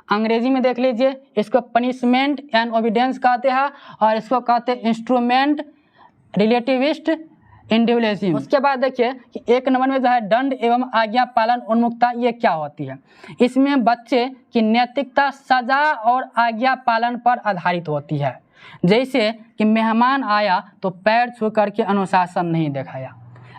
अंग्रेजी में देख लीजिए, इसको पनिशमेंट एंड ओबीडियंस कहते हैं, और इसको कहते हैं इंस्ट्रूमेंट रिलेटिविस्ट इंडिविजुअलिज्म। उसके बाद देखिए कि 1 नंबर में जो है दंड एवं आज्ञा पालन उन्मुखता, ये क्या होती है। इसमें बच्चे की नैतिकता सजा और आज्ञा पालन पर आधारित होती है। जैसे कि मेहमान आया तो पैर छू करके अनुशासन नहीं दिखाया,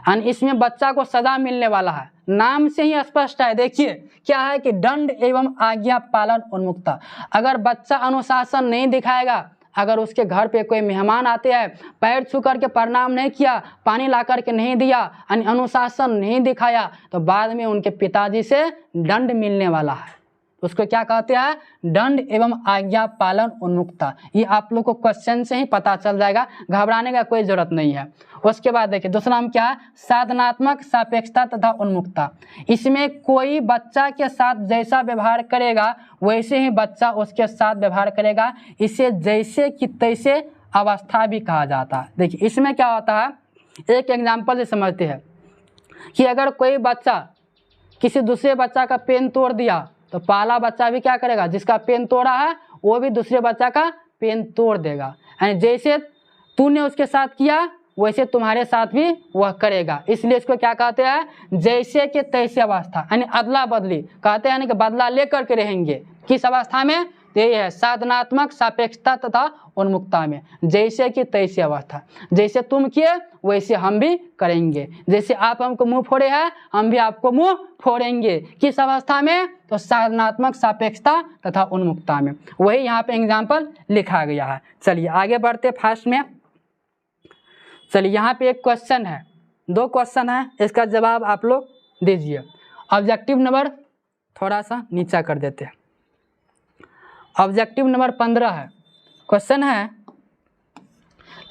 यानी इसमें बच्चा को सजा मिलने वाला है। नाम से ही स्पष्ट है, देखिए क्या है कि दंड एवं आज्ञा पालन उन्मुक्ता। अगर बच्चा अनुशासन नहीं दिखाएगा, अगर उसके घर पे कोई मेहमान आते हैं, पैर छू करके प्रणाम नहीं किया, पानी ला करके नहीं दिया, अनुशासन नहीं दिखाया, तो बाद में उनके पिताजी से दंड मिलने वाला है। उसको क्या कहते हैं? दंड एवं आज्ञा पालन उन्मुक्ता। ये आप लोग को क्वेश्चन से ही पता चल जाएगा, घबराने का कोई जरूरत नहीं है। उसके बाद देखिए दूसरा नाम क्या है? साधनात्मक सापेक्षता तथा उन्मुक्ता। इसमें कोई बच्चा के साथ जैसा व्यवहार करेगा वैसे ही बच्चा उसके साथ व्यवहार करेगा। इसे जैसे कि तैसे अवस्था भी कहा जाता है। देखिए इसमें क्या होता है, एक एग्जाम्पल से समझते हैं कि अगर कोई बच्चा किसी दूसरे बच्चा का पेन तोड़ दिया तो पहला बच्चा भी क्या करेगा? जिसका पेन तोड़ा है वो भी दूसरे बच्चा का पेन तोड़ देगा। यानी जैसे तूने उसके साथ किया वैसे तुम्हारे साथ भी वह करेगा। इसलिए इसको क्या कहते हैं? जैसे के तैसे अवस्था, यानी अदला बदली कहते हैं, यानी कि बदला लेकर के रहेंगे। किस अवस्था में? यही है साधनात्मक सापेक्षता तथा उन्मुक्ता में। जैसे कि तैसे अवस्था, जैसे तुम किए वैसे हम भी करेंगे। जैसे आप हमको मुंह फोड़े हैं, हम भी आपको मुंह फोड़ेंगे। किस अवस्था में? तो साधनात्मक सापेक्षता तथा उन्मुक्ता में। वही यहाँ पे एग्जाम्पल लिखा गया है। चलिए आगे बढ़ते फास्ट में। चलिए यहाँ पे एक क्वेश्चन है, 2 क्वेश्चन है, इसका जवाब आप लोग दीजिए। ऑब्जेक्टिव नंबर थोड़ा सा नीचा कर देते हैं। ऑब्जेक्टिव नंबर 15 है। क्वेश्चन है,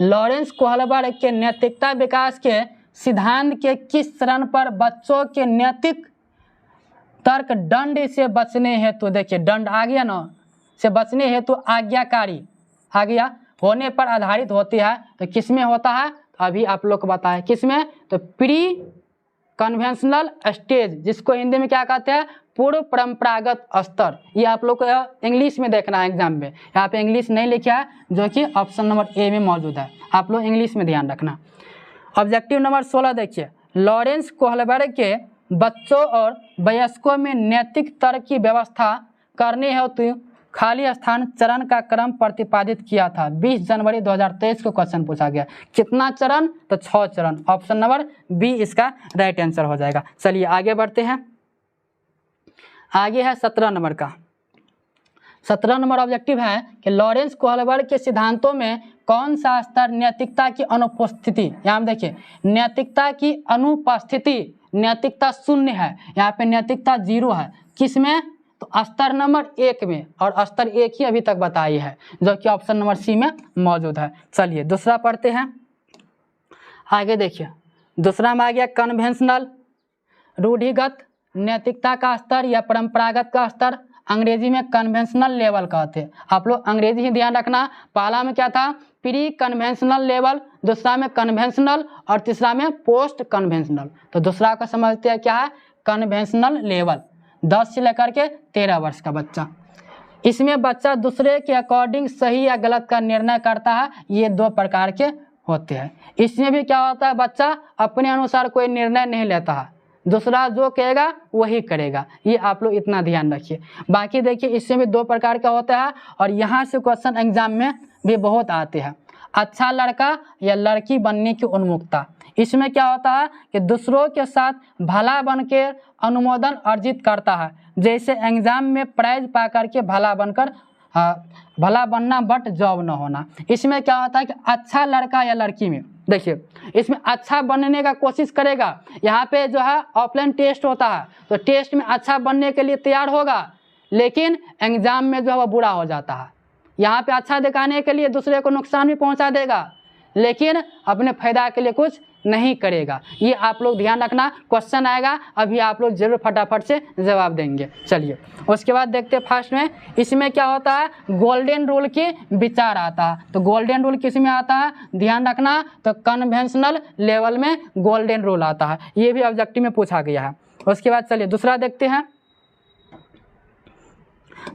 लॉरेंस कोहलबर्ग के नैतिकता विकास के सिद्धांत के किस चरण पर बच्चों के नैतिक तर्क दंड से बचने हेतु, देखिए दंड आ गया ना, से बचने हेतु आज्ञाकारी आज्ञा होने पर आधारित होती है। तो किसमें होता है? अभी आप लोग को बताएं किसमें? तो प्री कन्वेंशनल स्टेज, जिसको हिंदी में क्या कहते हैं? पूर्व परंपरागत स्तर। ये आप लोग को इंग्लिश में देखना है एग्जाम में। यहाँ पे इंग्लिश नहीं लिखा है, जो कि ऑप्शन नंबर ए में मौजूद है। आप लोग इंग्लिश में ध्यान रखना। ऑब्जेक्टिव नंबर 16 देखिए, लॉरेंस कोहलबर्ग के बच्चों और वयस्कों में नैतिक तर्क की व्यवस्था करने हेतु खाली स्थान चरण का क्रम प्रतिपादित किया था। 20 जनवरी 2023 को क्वेश्चन पूछा गया। कितना चरण? तो 6 चरण। ऑप्शन नंबर बी इसका राइट आंसर हो जाएगा। चलिए आगे बढ़ते हैं। आगे है 17 नंबर का। 17 नंबर ऑब्जेक्टिव है कि लॉरेंस कोहलबर्ग के सिद्धांतों में कौन सा स्तर नैतिकता की अनुपस्थिति, यहाँ देखिए नैतिकता की अनुपस्थिति, नैतिकता 0 है, यहाँ पे नैतिकता 0 है। किसमें? तो स्तर नंबर 1 में, और स्तर 1 ही अभी तक बताई है, जो कि ऑप्शन नंबर सी में मौजूद है। चलिए दूसरा पढ़ते हैं। आगे देखिए दूसरा में आ गया कन्वेंशनल, रूढ़िगत नैतिकता का स्तर या परंपरागत का स्तर। अंग्रेजी में कन्वेंशनल लेवल कहते हैं। आप लोग अंग्रेजी ही ध्यान रखना। पहला में क्या था? प्री कन्वेंशनल लेवल, दूसरा में कन्वेंशनल, और तीसरा में पोस्ट कन्वेंशनल। तो दूसरा का समझते हैं क्या है? कन्वेंशनल लेवल, 10 से लेकर के 13 वर्ष का बच्चा। इसमें बच्चा दूसरे के अकॉर्डिंग सही या गलत का निर्णय करता है। ये 2 प्रकार के होते हैं। इसमें भी क्या होता है? बच्चा अपने अनुसार कोई निर्णय नहीं लेता है, दूसरा जो कहेगा वही करेगा। ये आप लोग इतना ध्यान रखिए। बाकी देखिए इसमें भी 2 प्रकार का होता है, और यहाँ से क्वेश्चन एग्जाम में भी बहुत आते हैं। अच्छा लड़का या लड़की बनने की उन्मुक्ता। इसमें क्या होता है कि दूसरों के साथ भला बन के अनुमोदन अर्जित करता है। जैसे एग्जाम में प्राइज पा करके भला बनकर भला बनना बट जॉब न होना। इसमें क्या होता है कि अच्छा लड़का या लड़की में देखिए इसमें अच्छा बनने का कोशिश करेगा। यहाँ पे जो है ऑफलाइन टेस्ट होता है, तो टेस्ट में अच्छा बनने के लिए तैयार होगा, लेकिन एग्जाम में जो है वो बुरा हो जाता है। यहाँ पे अच्छा दिखाने के लिए दूसरे को नुकसान भी पहुँचा देगा, लेकिन अपने फायदा के लिए कुछ नहीं करेगा। ये आप लोग ध्यान रखना। क्वेश्चन आएगा, अभी आप लोग जरूर फटाफट से जवाब देंगे। चलिए उसके बाद देखते हैं फास्ट में। इसमें क्या होता है? गोल्डन रूल की विचार आता है। तो गोल्डन रूल किस में आता है? ध्यान रखना। तो कन्वेंशनल लेवल में गोल्डन रूल आता है। ये भी ऑब्जेक्टिव में पूछा गया है। उसके बाद चलिए दूसरा देखते हैं।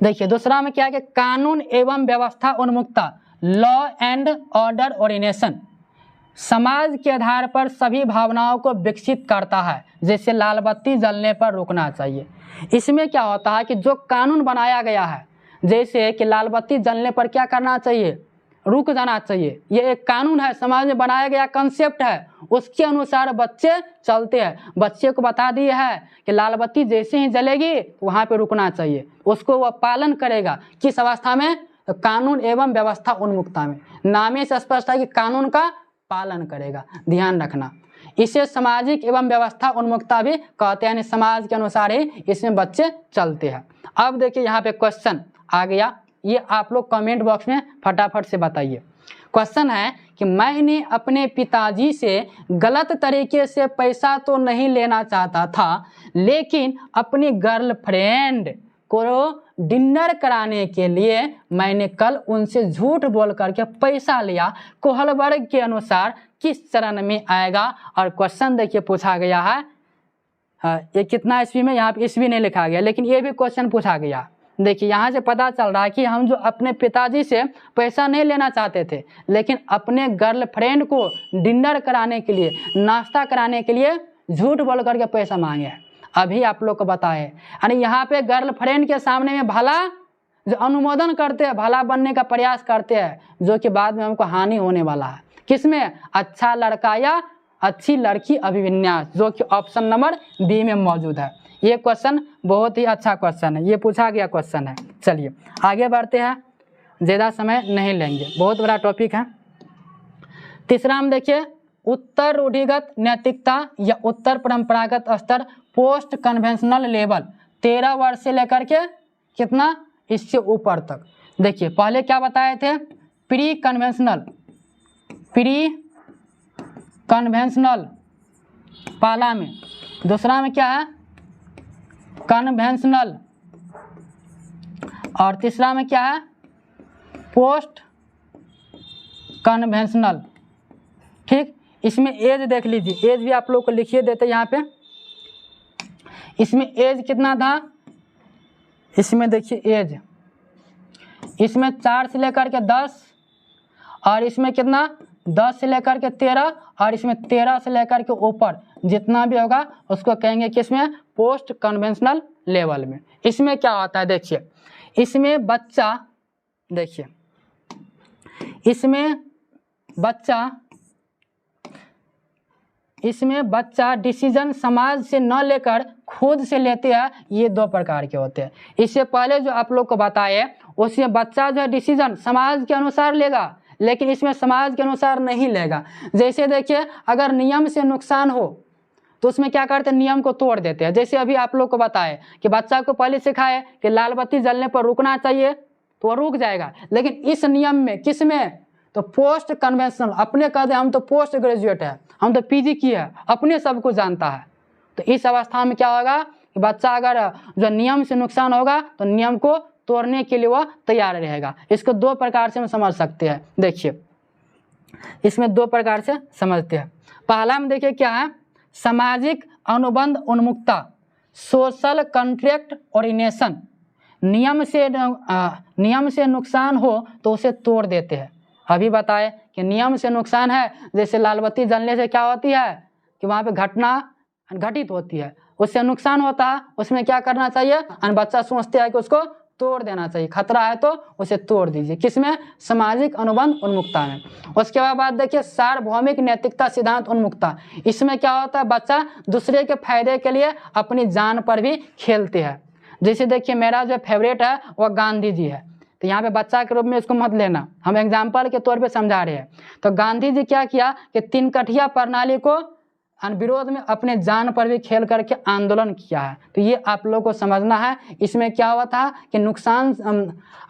देखिए दूसरा में क्या है कि कानून एवं व्यवस्था उन्मुक्ता, लॉ एंड ऑर्डर ओरिएंटेशन, समाज के आधार पर सभी भावनाओं को विकसित करता है। जैसे लाल बत्ती जलने पर रुकना चाहिए। इसमें क्या होता है कि जो कानून बनाया गया है, जैसे कि लाल बत्ती जलने पर क्या करना चाहिए? रुक जाना चाहिए। ये एक कानून है, समाज में बनाया गया कंसेप्ट है, उसके अनुसार बच्चे चलते हैं। बच्चे को बता दिए है कि लाल बत्ती जैसे ही जलेगी तो वहाँ पे रुकना चाहिए, उसको वह पालन करेगा। किस अवस्था में? कानून एवं व्यवस्था उन्मुक्ता में। नामे से स्पष्ट है कि कानून का पालन करेगा, ध्यान रखना। इसे सामाजिक एवं व्यवस्था उन्मुक्ता भी कहते हैं, यानी समाज के अनुसार ही इसमें बच्चे चलते हैं। अब देखिए यहाँ पे क्वेश्चन आ गया, ये आप लोग कमेंट बॉक्स में फटाफट से बताइए। क्वेश्चन है कि मैंने अपने पिताजी से गलत तरीके से पैसा तो नहीं लेना चाहता था, लेकिन अपनी गर्लफ्रेंड को डिनर कराने के लिए मैंने कल उनसे झूठ बोल करके पैसा लिया। कोहल वर्ग के अनुसार किस चरण में आएगा? और क्वेश्चन देखिए पूछा गया है, ये कितना ईस्वी में, यहाँ पे ईस्वी नहीं लिखा गया, लेकिन ये भी क्वेश्चन पूछा गया। देखिए यहाँ से पता चल रहा है कि हम जो अपने पिताजी से पैसा नहीं लेना चाहते थे, लेकिन अपने गर्लफ्रेंड को डिनर कराने के लिए, नाश्ता कराने के लिए झूठ बोल करके पैसा मांगे हैं। अभी आप लोग को बताए, यानी यहाँ पे गर्लफ्रेंड के सामने में भला जो अनुमोदन करते हैं, भला बनने का प्रयास करते हैं, जो कि बाद में हमको हानि होने वाला है। किसमें? अच्छा लड़का या अच्छी लड़की अभिविन्यास, जो कि ऑप्शन नंबर बी में मौजूद है। ये क्वेश्चन बहुत ही अच्छा क्वेश्चन है, ये पूछा गया क्वेश्चन है। चलिए आगे बढ़ते हैं, ज़्यादा समय नहीं लेंगे, बहुत बड़ा टॉपिक है। तीसरा हम देखिए, उत्तर रूढ़िगत नैतिकता या उत्तर परंपरागत स्तर, पोस्ट कन्वेंशनल लेवल, 13 वर्ष से लेकर के कितना, इससे ऊपर तक। देखिए पहले क्या बताए थे? प्री कन्वेंशनल, पहला में, दूसरा में क्या है? कन्वेंशनल, और तीसरा में क्या है? Post conventional. ठीक, इसमें एज देख लीजिए, एज भी आप लोग को लिखिए देते यहाँ पे। इसमें एज कितना था? इसमें देखिए एज, इसमें 4 से लेकर के 10, और इसमें कितना, 10 से लेकर के 13, और इसमें 13 से लेकर के ऊपर जितना भी होगा उसको कहेंगे किसमें? पोस्ट कन्वेंशनल लेवल में। इसमें क्या होता है? देखिए इसमें बच्चा, देखिए इसमें बच्चा डिसीजन समाज से न लेकर खुद से लेते हैं। ये 2 प्रकार के होते हैं। इससे पहले जो आप लोग को बताए, उसमें बच्चा जो है डिसीजन समाज के अनुसार लेगा, लेकिन इसमें समाज के अनुसार नहीं लेगा। जैसे देखिए, अगर नियम से नुकसान हो तो उसमें क्या करते हैं? नियम को तोड़ देते हैं। जैसे अभी आप लोग को बताए कि बच्चा को पहले सिखाए कि लाल बत्ती जलने पर रुकना चाहिए, तो वह रुक जाएगा। लेकिन इस नियम में, किस में? तो पोस्ट कन्वेंशनल, अपने कहते हैं हम तो पोस्ट ग्रेजुएट है, हम तो पीजी किए है, अपने सब कुछ जानता है। तो इस अवस्था में क्या होगा कि बच्चा अगर जो नियम से नुकसान होगा तो नियम को तोड़ने के लिए वह तैयार रहेगा। इसको 2 प्रकार से हम समझ सकते हैं। देखिए इसमें 2 प्रकार से समझते हैं। पहला में देखिए क्या है? सामाजिक अनुबंध उन्मुक्ता, सोशल कॉन्ट्रैक्ट ओरिजिनेशन। नियम से नुकसान हो तो उसे तोड़ देते हैं। अभी बताए कि नियम से नुकसान है, जैसे लाल बत्ती जलने से क्या होती है कि वहाँ पे घटना घटित होती है, उससे नुकसान होता है, उसमें क्या करना चाहिए? बच्चा सोचते हैं कि उसको तोड़ देना चाहिए, खतरा है तो उसे तोड़ दीजिए। किसमें? सामाजिक अनुबंध उन्मुक्ता में। उसके बाद देखिए सार्वभौमिक नैतिकता सिद्धांत उन्मुक्ता। इसमें क्या होता है? बच्चा दूसरे के फायदे के लिए अपनी जान पर भी खेलते हैं। जैसे देखिए मेरा जो फेवरेट है वह गांधी जी है, तो यहाँ पे बच्चा के रूप में इसको मत लेना, हम एग्जाम्पल के तौर पे समझा रहे हैं। तो गांधी जी क्या किया कि 3 कठिया प्रणाली को विरोध में अपने जान पर भी खेल करके आंदोलन किया है। तो ये आप लोगों को समझना है। इसमें क्या हुआ था कि नुकसान,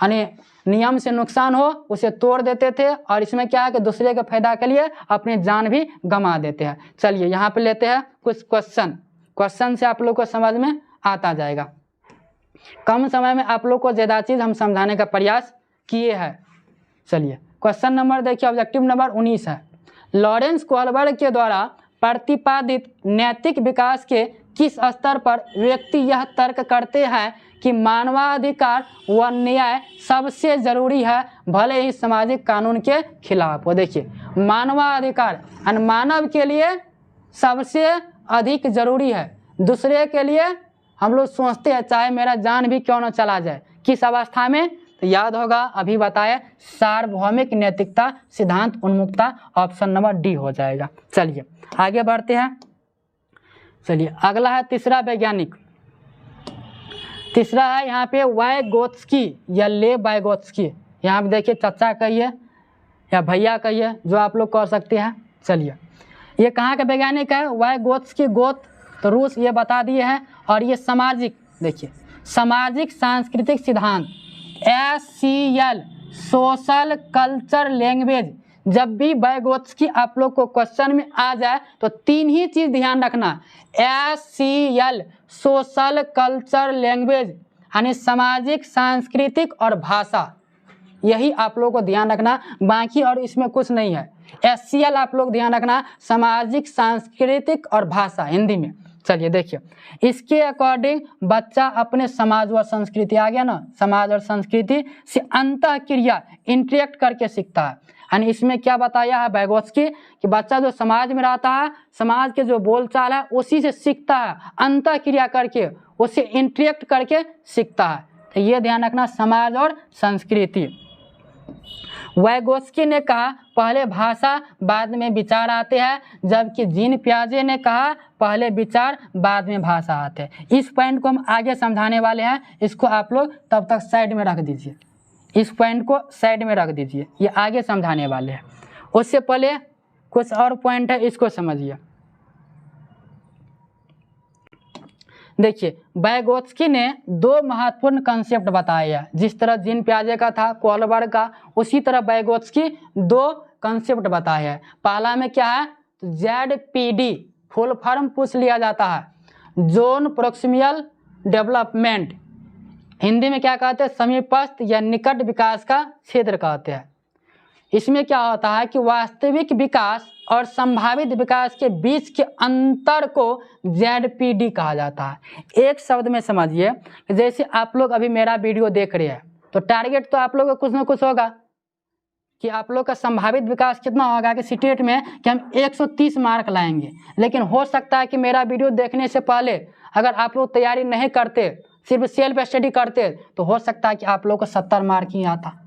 यानी नियम से नुकसान हो उसे तोड़ देते थे, और इसमें क्या है कि दूसरे के फायदा के लिए अपनी जान भी गंवा देते हैं। चलिए यहाँ पे लेते हैं कुछ क्वेश्चन से आप लोग को समझ में आता जाएगा। कम समय में आप लोग को ज़्यादा चीज़ हम समझाने का प्रयास किए हैं। चलिए क्वेश्चन नंबर देखिए, ऑब्जेक्टिव नंबर 19 है। लॉरेंस कोहलबर्ग के द्वारा प्रतिपादित नैतिक विकास के किस स्तर पर व्यक्ति यह तर्क करते हैं कि मानवाधिकार व न्याय सबसे जरूरी है, भले ही सामाजिक कानून के खिलाफ हो। देखिए मानवाधिकार मानव के लिए सबसे अधिक जरूरी है, दूसरे के लिए हम लोग सोचते हैं चाहे मेरा जान भी क्यों न चला जाए। किस अवस्था में? तो याद होगा अभी बताया सार्वभौमिक नैतिकता सिद्धांत उन्मुखता, ऑप्शन नंबर डी हो जाएगा। चलिए आगे बढ़ते हैं। चलिए अगला है तीसरा वैज्ञानिक। तीसरा है यहाँ पे वाइगोत्स्की या लेव वाइगोत्स्की। यहाँ पे देखिए चचा कहिए या भैया कहिए, जो आप लोग कह सकते हैं। चलिए ये कहाँ का वैज्ञानिक है? वाइगोत्स्की, गोत तो रूस, ये बता दिए हैं। और ये सामाजिक, देखिए सामाजिक सांस्कृतिक सिद्धांत SCL, सोशल कल्चर लैंग्वेज। जब भी वाइगोत्स्की आप लोग को क्वेश्चन में आ जाए तो 3 ही चीज़ ध्यान रखना, SCL सोशल कल्चर लैंग्वेज यानी सामाजिक सांस्कृतिक और भाषा, यही आप लोग को ध्यान रखना, बाकी और इसमें कुछ नहीं है। SCL आप लोग ध्यान रखना, सामाजिक सांस्कृतिक और भाषा हिंदी में। चलिए देखिए इसके अकॉर्डिंग बच्चा अपने समाज व संस्कृति, आ गया ना, समाज और संस्कृति से अंतःक्रिया इंटरेक्ट करके सीखता है। यानी इसमें क्या बताया है वाइगोत्स्की कि बच्चा जो समाज में रहता है, समाज के जो बोलचाल है उसी से सीखता है, अंतःक्रिया करके उससे इंटरेक्ट करके सीखता है। तो ये ध्यान रखना, समाज और संस्कृति। वाइगोत्स्की ने कहा पहले भाषा बाद में विचार आते हैं, जबकि जीन पियाजे ने कहा पहले विचार बाद में भाषा आते हैं। इस पॉइंट को हम आगे समझाने वाले हैं, इसको आप लोग तब तक साइड में रख दीजिए, इस पॉइंट को साइड में रख दीजिए, ये आगे समझाने वाले हैं। उससे पहले कुछ और पॉइंट है, इसको समझिए। देखिए वाइगोत्स्की ने 2 महत्वपूर्ण कंसेप्ट बताए हैं, जिस तरह जीन पियाजे का था कोलबर्ग का, उसी तरह वाइगोत्स्की 2 कंसेप्ट बताए हैं। पहला में क्या है? ZPD फुल फॉर्म पूछ लिया जाता है, जोन प्रोक्सिमल डेवलपमेंट, हिंदी में क्या कहते हैं? समीपस्थ या निकट विकास का क्षेत्र कहते हैं। इसमें क्या होता है कि वास्तविक विकास और संभावित विकास के बीच के अंतर को ZPD कहा जाता है। एक शब्द में समझिए, जैसे आप लोग अभी मेरा वीडियो देख रहे हैं तो टारगेट तो आप लोगों का कुछ ना कुछ होगा कि आप लोग का संभावित विकास कितना होगा कि स्टेट में कि हम 130 मार्क लाएंगे। लेकिन हो सकता है कि मेरा वीडियो देखने से पहले अगर आप लोग तैयारी नहीं करते, सिर्फ सेल्फ स्टडी करते, तो हो सकता है कि आप लोग को 70 मार्क ही आता।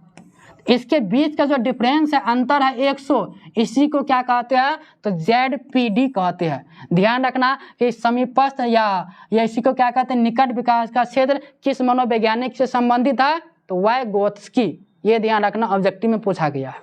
इसके बीच का जो डिफरेंस है, अंतर है 100, इसी को क्या कहते हैं? तो ZPD कहते हैं। ध्यान रखना कि समीपस्थ या इसी को क्या कहते हैं? निकट विकास का क्षेत्र किस मनोवैज्ञानिक से संबंधित है? तो वाइगोत्स्की, ये ध्यान रखना, ऑब्जेक्टिव में पूछा गया है।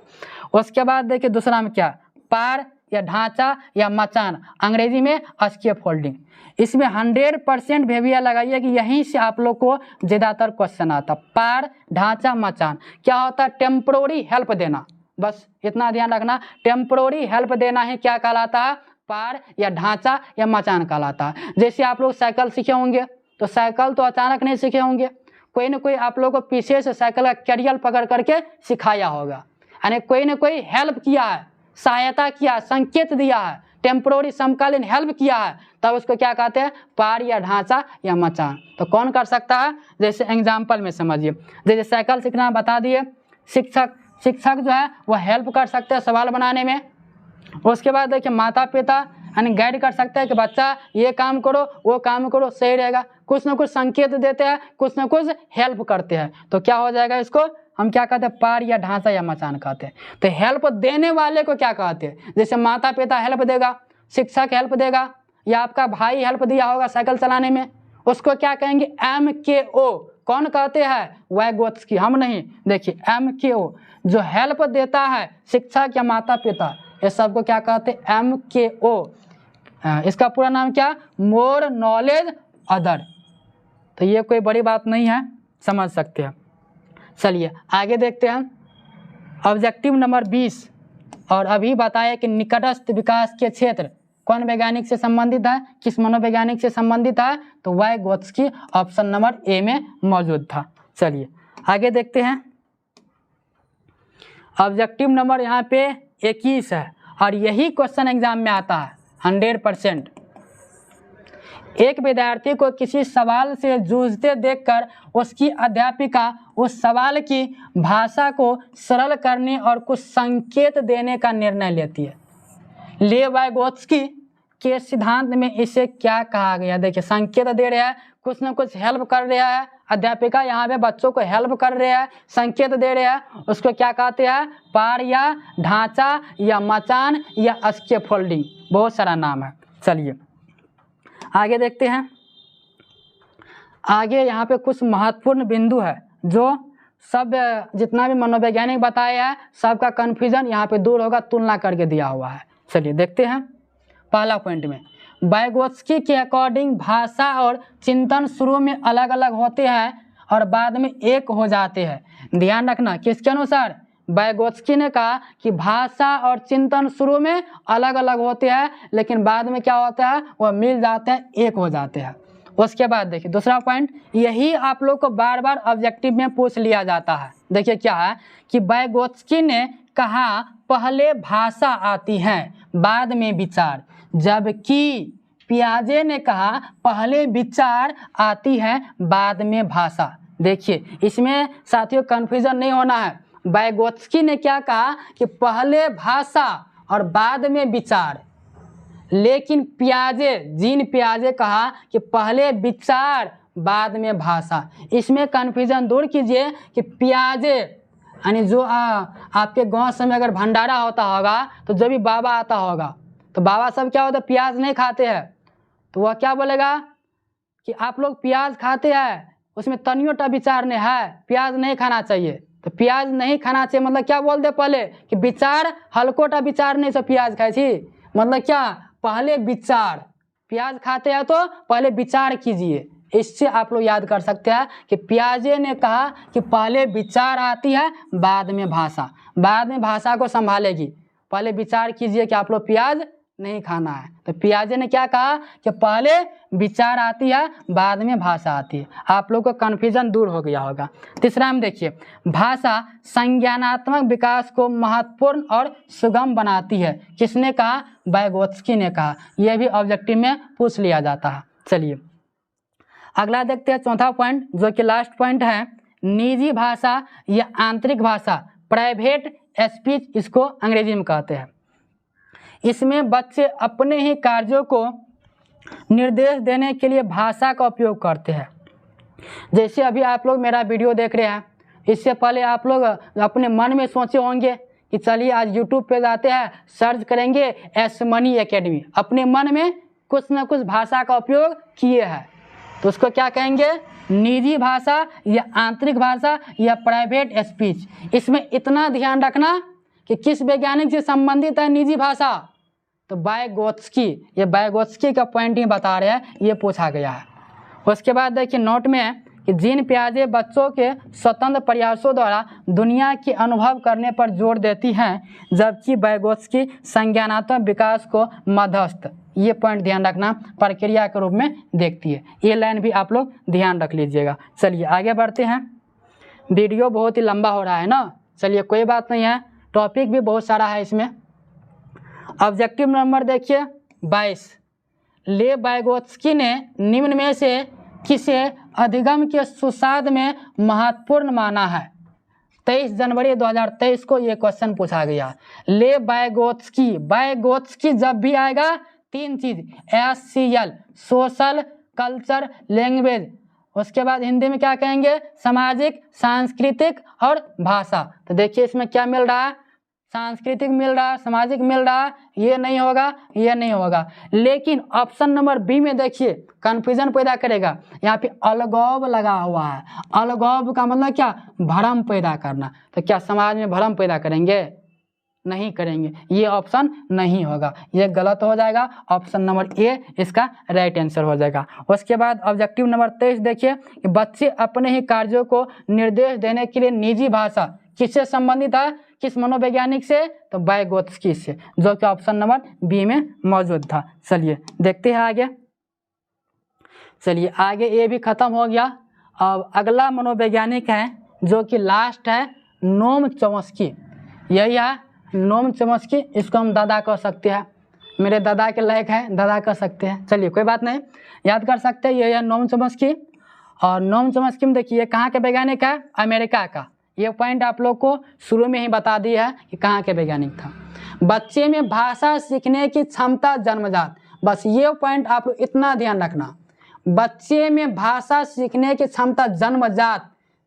उसके बाद देखिए दूसरा में क्या, पार या ढांचा या मचान, अंग्रेजी में स्केप होल्डिंग। इसमें 100% भेविया लगाइए कि यहीं से आप लोग को ज़्यादातर क्वेश्चन आता। पार, ढांचा, मचान क्या होता है? टेम्परोरी हेल्प देना, बस इतना ध्यान रखना, टेम्परोरी हेल्प देना ही क्या कहलाता है? पार या ढांचा या मचान कहलाता है। जैसे आप लोग साइकिल सीखे होंगे तो साइकिल तो अचानक नहीं सीखे होंगे, कोई ना कोई आप लोगों को पीछे से साइकिल का कैरियर पकड़ करके सिखाया होगा, यानी कोई ना कोई हेल्प किया है, सहायता किया, संकेत दिया है, टेम्परोरी समकालीन हेल्प किया है, तब उसको क्या कहते हैं? पार या ढांचा या मचान। तो कौन कर सकता है? जैसे एग्जाम्पल में समझिए, जैसे साइकिल सीखना बता दिए, शिक्षक जो है वो हेल्प कर सकते हैं सवाल बनाने में। उसके बाद देखिए माता पिता यानी गाइड कर सकते हैं कि बच्चा ये काम करो, वो काम करो, सही रहेगा, कुछ ना कुछ संकेत देते हैं, कुछ ना कुछ हेल्प करते हैं। तो क्या हो जाएगा? इसको हम क्या कहते हैं? पार या ढांचा या मचान कहते हैं। तो हेल्प देने वाले को क्या कहते हैं? जैसे माता पिता हेल्प देगा, शिक्षक हेल्प देगा, या आपका भाई हेल्प दिया होगा साइकिल चलाने में, उसको क्या कहेंगे? MKO। कौन कहते हैं? वाइगोत्स्की, हम नहीं। देखिए MKO जो हेल्प देता है, शिक्षक या माता पिता, ये सबको क्या कहते हैं? MKO। इसका पूरा नाम क्या? More knowledge other. तो ये कोई बड़ी बात नहीं है, समझ सकते हैं। चलिए आगे देखते हैं। ऑब्जेक्टिव नंबर 20, और अभी बताया कि निकटस्थ विकास के क्षेत्र कौन वैज्ञानिक से संबंधित है, किस मनोवैज्ञानिक से संबंधित है? तो वाइगोत्स्की, ऑप्शन नंबर ए में मौजूद था। चलिए आगे देखते हैं। ऑब्जेक्टिव नंबर यहाँ पे 21 है, और यही क्वेश्चन एग्जाम में आता है 100%। एक विद्यार्थी को किसी सवाल से जूझते देखकर उसकी अध्यापिका उस सवाल की भाषा को सरल करने और कुछ संकेत देने का निर्णय लेती है। लेव वाइगोत्स्की के सिद्धांत में इसे क्या कहा गया। देखिए संकेत दे रहा है, कुछ ना कुछ हेल्प कर रहा है, अध्यापिका यहाँ पे बच्चों को हेल्प कर रहे हैं, संकेत दे रहे हैं, उसको क्या कहते हैं, पार या ढांचा या मचान या स्कैफोल्डिंग, बहुत सारा नाम है। चलिए आगे देखते हैं। आगे यहाँ पे कुछ महत्वपूर्ण बिंदु है जो सब जितना भी मनोवैज्ञानिक बताया है सबका कन्फ्यूजन यहाँ पे दूर होगा, तुलना करके दिया हुआ है। चलिए देखते हैं। पहला पॉइंट में वाइगोत्स्की के अकॉर्डिंग भाषा और चिंतन शुरू में अलग अलग होते हैं और बाद में एक हो जाते हैं। ध्यान रखना, किसके अनुसार, वाइगोत्स्की ने कहा कि भाषा और चिंतन शुरू में अलग अलग होते हैं लेकिन बाद में क्या होता है, वह मिल जाते हैं, एक हो जाते हैं। उसके बाद देखिए दूसरा पॉइंट, यही आप लोग को बार बार ऑब्जेक्टिव में पूछ लिया जाता है। देखिए क्या है कि वाइगोत्स्की ने कहा पहले भाषा आती है बाद में विचार, जबकि पियाजे ने कहा पहले विचार आती है बाद में भाषा। देखिए इसमें साथियों कन्फ्यूजन नहीं होना है। वाइगोत्स्की ने क्या कहा कि पहले भाषा और बाद में विचार, लेकिन जीन पियाजे कहा कि पहले विचार बाद में भाषा। इसमें कन्फ्यूजन दूर कीजिए कि पियाजे यानी जो आपके गांव समय अगर भंडारा होता होगा तो जब भी बाबा आता होगा तो बाबा सब क्या होता है, प्याज नहीं खाते हैं, तो वह क्या बोलेगा कि आप लोग प्याज खाते हैं, उसमें तनियोटा विचार नहीं है, प्याज नहीं खाना चाहिए। तो प्याज नहीं खाना चाहिए मतलब क्या बोल दे पहले कि विचार हल्कोटा विचार नहीं से प्याज खाए छी, मतलब क्या, पहले विचार, प्याज खाते हैं तो पहले विचार कीजिए। इससे आप लोग याद कर सकते हैं कि पियाजे ने कहा कि पहले विचार आती है बाद में भाषा, बाद में भाषा को संभालेगी, पहले विचार कीजिए कि आप लोग प्याज नहीं खाना है। तो पियाजे ने क्या कहा कि पहले विचार आती है बाद में भाषा आती है। आप लोग को कन्फ्यूजन दूर हो गया होगा। तीसरा में देखिए, भाषा संज्ञानात्मक विकास को महत्वपूर्ण और सुगम बनाती है। किसने कहा, वाइगोत्स्की ने कहा। यह भी ऑब्जेक्टिव में पूछ लिया जाता है। चलिए अगला देखते हैं, चौथा पॉइंट जो कि लास्ट पॉइंट है, निजी भाषा या आंतरिक भाषा, प्राइवेट स्पीच इसको अंग्रेजी में कहते हैं। इसमें बच्चे अपने ही कार्यों को निर्देश देने के लिए भाषा का उपयोग करते हैं। जैसे अभी आप लोग मेरा वीडियो देख रहे हैं, इससे पहले आप लोग अपने मन में सोचे होंगे कि चलिए आज यूट्यूब पे जाते हैं, सर्च करेंगे एस मनी एकेडमी, अपने मन में कुछ न कुछ भाषा का उपयोग किए हैं, तो उसको क्या कहेंगे, निजी भाषा या आंतरिक भाषा या प्राइवेट स्पीच। इसमें इतना ध्यान रखना कि किस वैज्ञानिक से संबंधित है निजी भाषा, तो वाइगोत्स्की, ये वाइगोत्स्की का पॉइंट ही बता रहे हैं, ये पूछा गया है। उसके बाद देखिए नोट में है कि जीन पियाजे बच्चों के स्वतंत्र प्रयासों द्वारा दुनिया के अनुभव करने पर जोर देती हैं, जबकि वाइगोत्स्की संज्ञानात्मक विकास को मध्यस्थ, ये पॉइंट ध्यान रखना, प्रक्रिया के रूप में देखती है। ये लाइन भी आप लोग ध्यान रख लीजिएगा। चलिए आगे बढ़ते हैं। वीडियो बहुत ही लंबा हो रहा है ना, चलिए कोई बात नहीं है, टॉपिक भी बहुत सारा है इसमें। ऑब्जेक्टिव नंबर देखिए 22, ले वाइगोत्स्की ने निम्न में से किसे अधिगम के सुसाद में महत्वपूर्ण माना है। 23 जनवरी 2023 को ये क्वेश्चन पूछा गया। ले वाइगोत्स्की जब भी आएगा, तीन चीज, SCL, सोशल, कल्चर, लैंग्वेज, उसके बाद हिंदी में क्या कहेंगे, सामाजिक, सांस्कृतिक और भाषा। तो देखिए इसमें क्या मिल रहा है, सांस्कृतिक मिल रहा है, सामाजिक मिल रहा है, ये नहीं होगा, ये नहीं होगा। लेकिन ऑप्शन नंबर बी में देखिए कंफ्यूजन पैदा करेगा, यहाँ पे अलगौब लगा हुआ है। अलगौब का मतलब क्या, भ्रम पैदा करना। तो क्या समाज में भ्रम पैदा करेंगे, नहीं करेंगे, ये ऑप्शन नहीं होगा, ये गलत हो जाएगा। ऑप्शन नंबर ए इसका राइट आंसर हो जाएगा। उसके बाद ऑब्जेक्टिव नंबर 23 देखिए कि बच्चे अपने ही कार्यों को निर्देश देने के लिए निजी भाषा किससे संबंधित है, किस मनोवैज्ञानिक से, तो वाइगोत्स्की से, जो कि ऑप्शन नंबर बी में मौजूद था। चलिए देखते हैं आगे। चलिए आगे ये भी खत्म हो गया। अब अगला मनोवैज्ञानिक है जो कि लास्ट है, नोम चॉम्स्की। यही है नोम चॉम्स्की, इसको हम दादा कह सकते हैं, मेरे दादा के लायक है, दादा कह सकते हैं। चलिए कोई बात नहीं, याद कर सकते हैं, ये है नोम चॉम्स्की। और नोम चॉम्स्की में देखिए कहाँ के वैज्ञानिक है, अमेरिका का। ये पॉइंट आप लोग को शुरू में ही बता दिया है कि कहाँ के वैज्ञानिक था। बच्चे में भाषा सीखने की क्षमता जन्मजात, बस ये पॉइंट आप लोग इतना ध्यान रखना, बच्चे में भाषा सीखने की क्षमता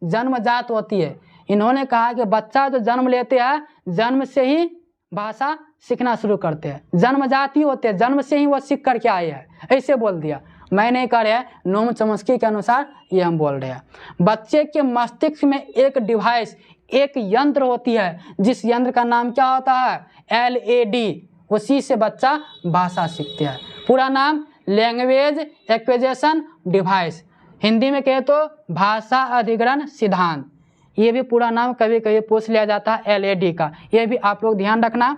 जन्मजात होती है। इन्होंने कहा कि बच्चा जो जन्म लेते हैं जन्म से ही भाषा सीखना शुरू करते हैं, जन्मजात ही होते हैं, जन्म से ही वो सीख करके आए हैं, ऐसे बोल दिया। मैं नहीं कह रहे हैं, नोम चॉम्स्की के अनुसार ये हम बोल रहे हैं। बच्चे के मस्तिष्क में एक डिवाइस, एक यंत्र होती है, जिस यंत्र का नाम क्या होता है? LED। उसी से बच्चा भाषा सीखते हैं। पूरा नाम लैंग्वेज एक्विजिशन डिवाइस, हिंदी में कहे तो भाषा अधिग्रहण सिद्धांत। ये भी पूरा नाम कभी कभी पूछ लिया जाता है LED का, ये भी आप लोग ध्यान रखना।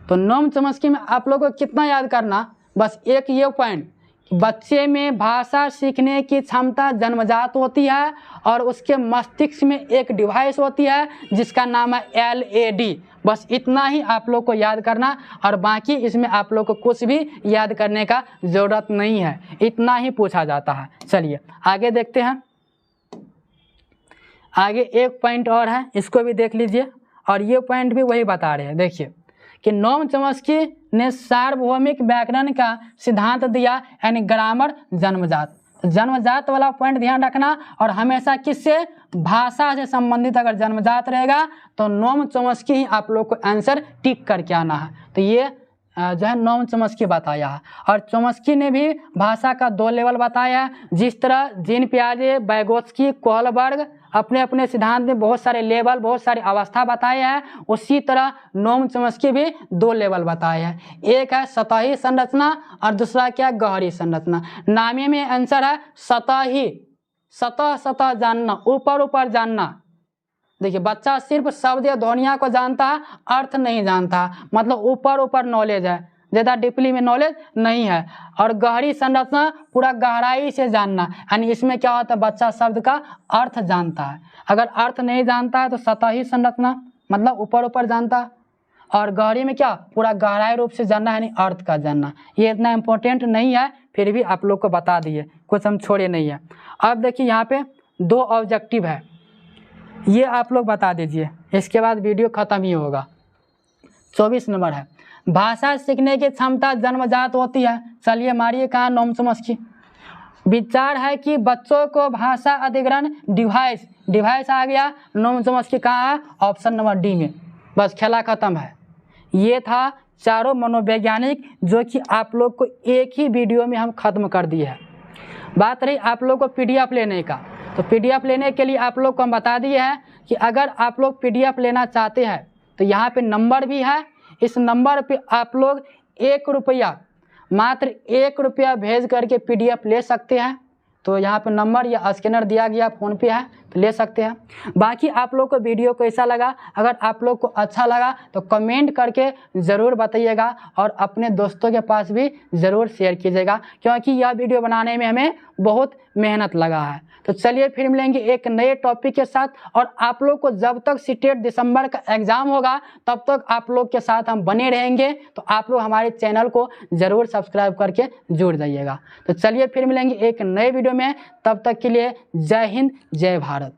तो नोम चॉम्स्की में आप लोगों को कितना याद करना, बस एक ये पॉइंट, बच्चे में भाषा सीखने की क्षमता जन्मजात होती है और उसके मस्तिष्क में एक डिवाइस होती है जिसका नाम है LED। बस इतना ही आप लोग को याद करना, और बाकी इसमें आप लोग को कुछ भी याद करने का ज़रूरत नहीं है, इतना ही पूछा जाता है। चलिए आगे देखते हैं। आगे एक पॉइंट और है, इसको भी देख लीजिए, और ये पॉइंट भी वही बता रहे हैं। देखिए कि नोम चॉम्स्की ने सार्वभौमिक व्याकरण का सिद्धांत दिया, यानी ग्रामर जन्मजात वाला पॉइंट ध्यान रखना। और हमेशा किससे? भाषा से संबंधित अगर जन्मजात रहेगा तो नोम चॉम्स्की ही आप लोग को आंसर टिक करके आना है। तो ये जो है नोम चॉम्स्की बताया है। और चॉम्स्की ने भी भाषा का 2 लेवल बताया है, जिस तरह जीन पियाजे, वाइगोत्स्की, कोहलबर्ग अपने अपने सिद्धांत में बहुत सारे लेवल, बहुत सारी अवस्था बताए हैं, उसी तरह नोम चॉम्स्की भी 2 लेवल बताए हैं। एक है सतही संरचना और दूसरा क्या? गहरी संरचना। नामे में आंसर है सतही, सतह जानना, ऊपर जानना। देखिए बच्चा सिर्फ शब्द या ध्वनिया को जानता है, अर्थ नहीं जानता, मतलब ऊपर नॉलेज है, ज़्यादा डीपली में नॉलेज नहीं है। और गहरी संरचना पूरा गहराई से जानना, यानी इसमें क्या होता है? बच्चा शब्द का अर्थ जानता है। अगर अर्थ नहीं जानता है तो सतही संरचना, मतलब ऊपर जानता है। और गहरी में क्या? पूरा गहराई रूप से जानना, यानी अर्थ का जानना। ये इतना इम्पोर्टेंट नहीं है, फिर भी आप लोग को बता दिए, कुछ हम छोड़े नहीं है। अब देखिए यहाँ पे 2 ऑब्जेक्टिव है, ये आप लोग बता दीजिए, इसके बाद वीडियो ख़त्म ही होगा। 24 नंबर है, भाषा सीखने की क्षमता जन्मजात होती है। चलिए मारिए कहाँ? Noam Chomsky. विचार है कि बच्चों को भाषा अधिग्रहण डिवाइस आ गया, नोम चॉम्स्की कहाँ है? ऑप्शन नंबर डी में। बस खेला ख़त्म है। ये था चारों मनोवैज्ञानिक, जो कि आप लोग को एक ही वीडियो में हम ख़त्म कर दिए हैं। बात रही आप लोग को PDF लेने का, तो PDF लेने के लिए आप लोग को हम बता दिए हैं कि अगर आप लोग PDF लेना चाहते हैं तो यहाँ पे नंबर भी है, इस नंबर पे आप लोग 1 रुपया, मात्र 1 रुपया भेज करके PDF ले सकते हैं। तो यहाँ पे नंबर या स्कैनर दिया गया, फ़ोन पे है, तो ले सकते हैं। बाकी आप लोग को वीडियो कैसा लगा, अगर आप लोग को अच्छा लगा तो कमेंट करके ज़रूर बताइएगा, और अपने दोस्तों के पास भी ज़रूर शेयर कीजिएगा, क्योंकि यह वीडियो बनाने में हमें बहुत मेहनत लगा है। तो चलिए फिर मिलेंगे एक नए टॉपिक के साथ, और आप लोग को जब तक सीटेट दिसंबर का एग्ज़ाम होगा तब तक आप लोग के साथ हम बने रहेंगे। तो आप लोग हमारे चैनल को ज़रूर सब्सक्राइब करके जुड़ जाइएगा। तो चलिए फिर मिलेंगे एक नए वीडियो में, तब तक के लिए जय हिंद, जय भारत।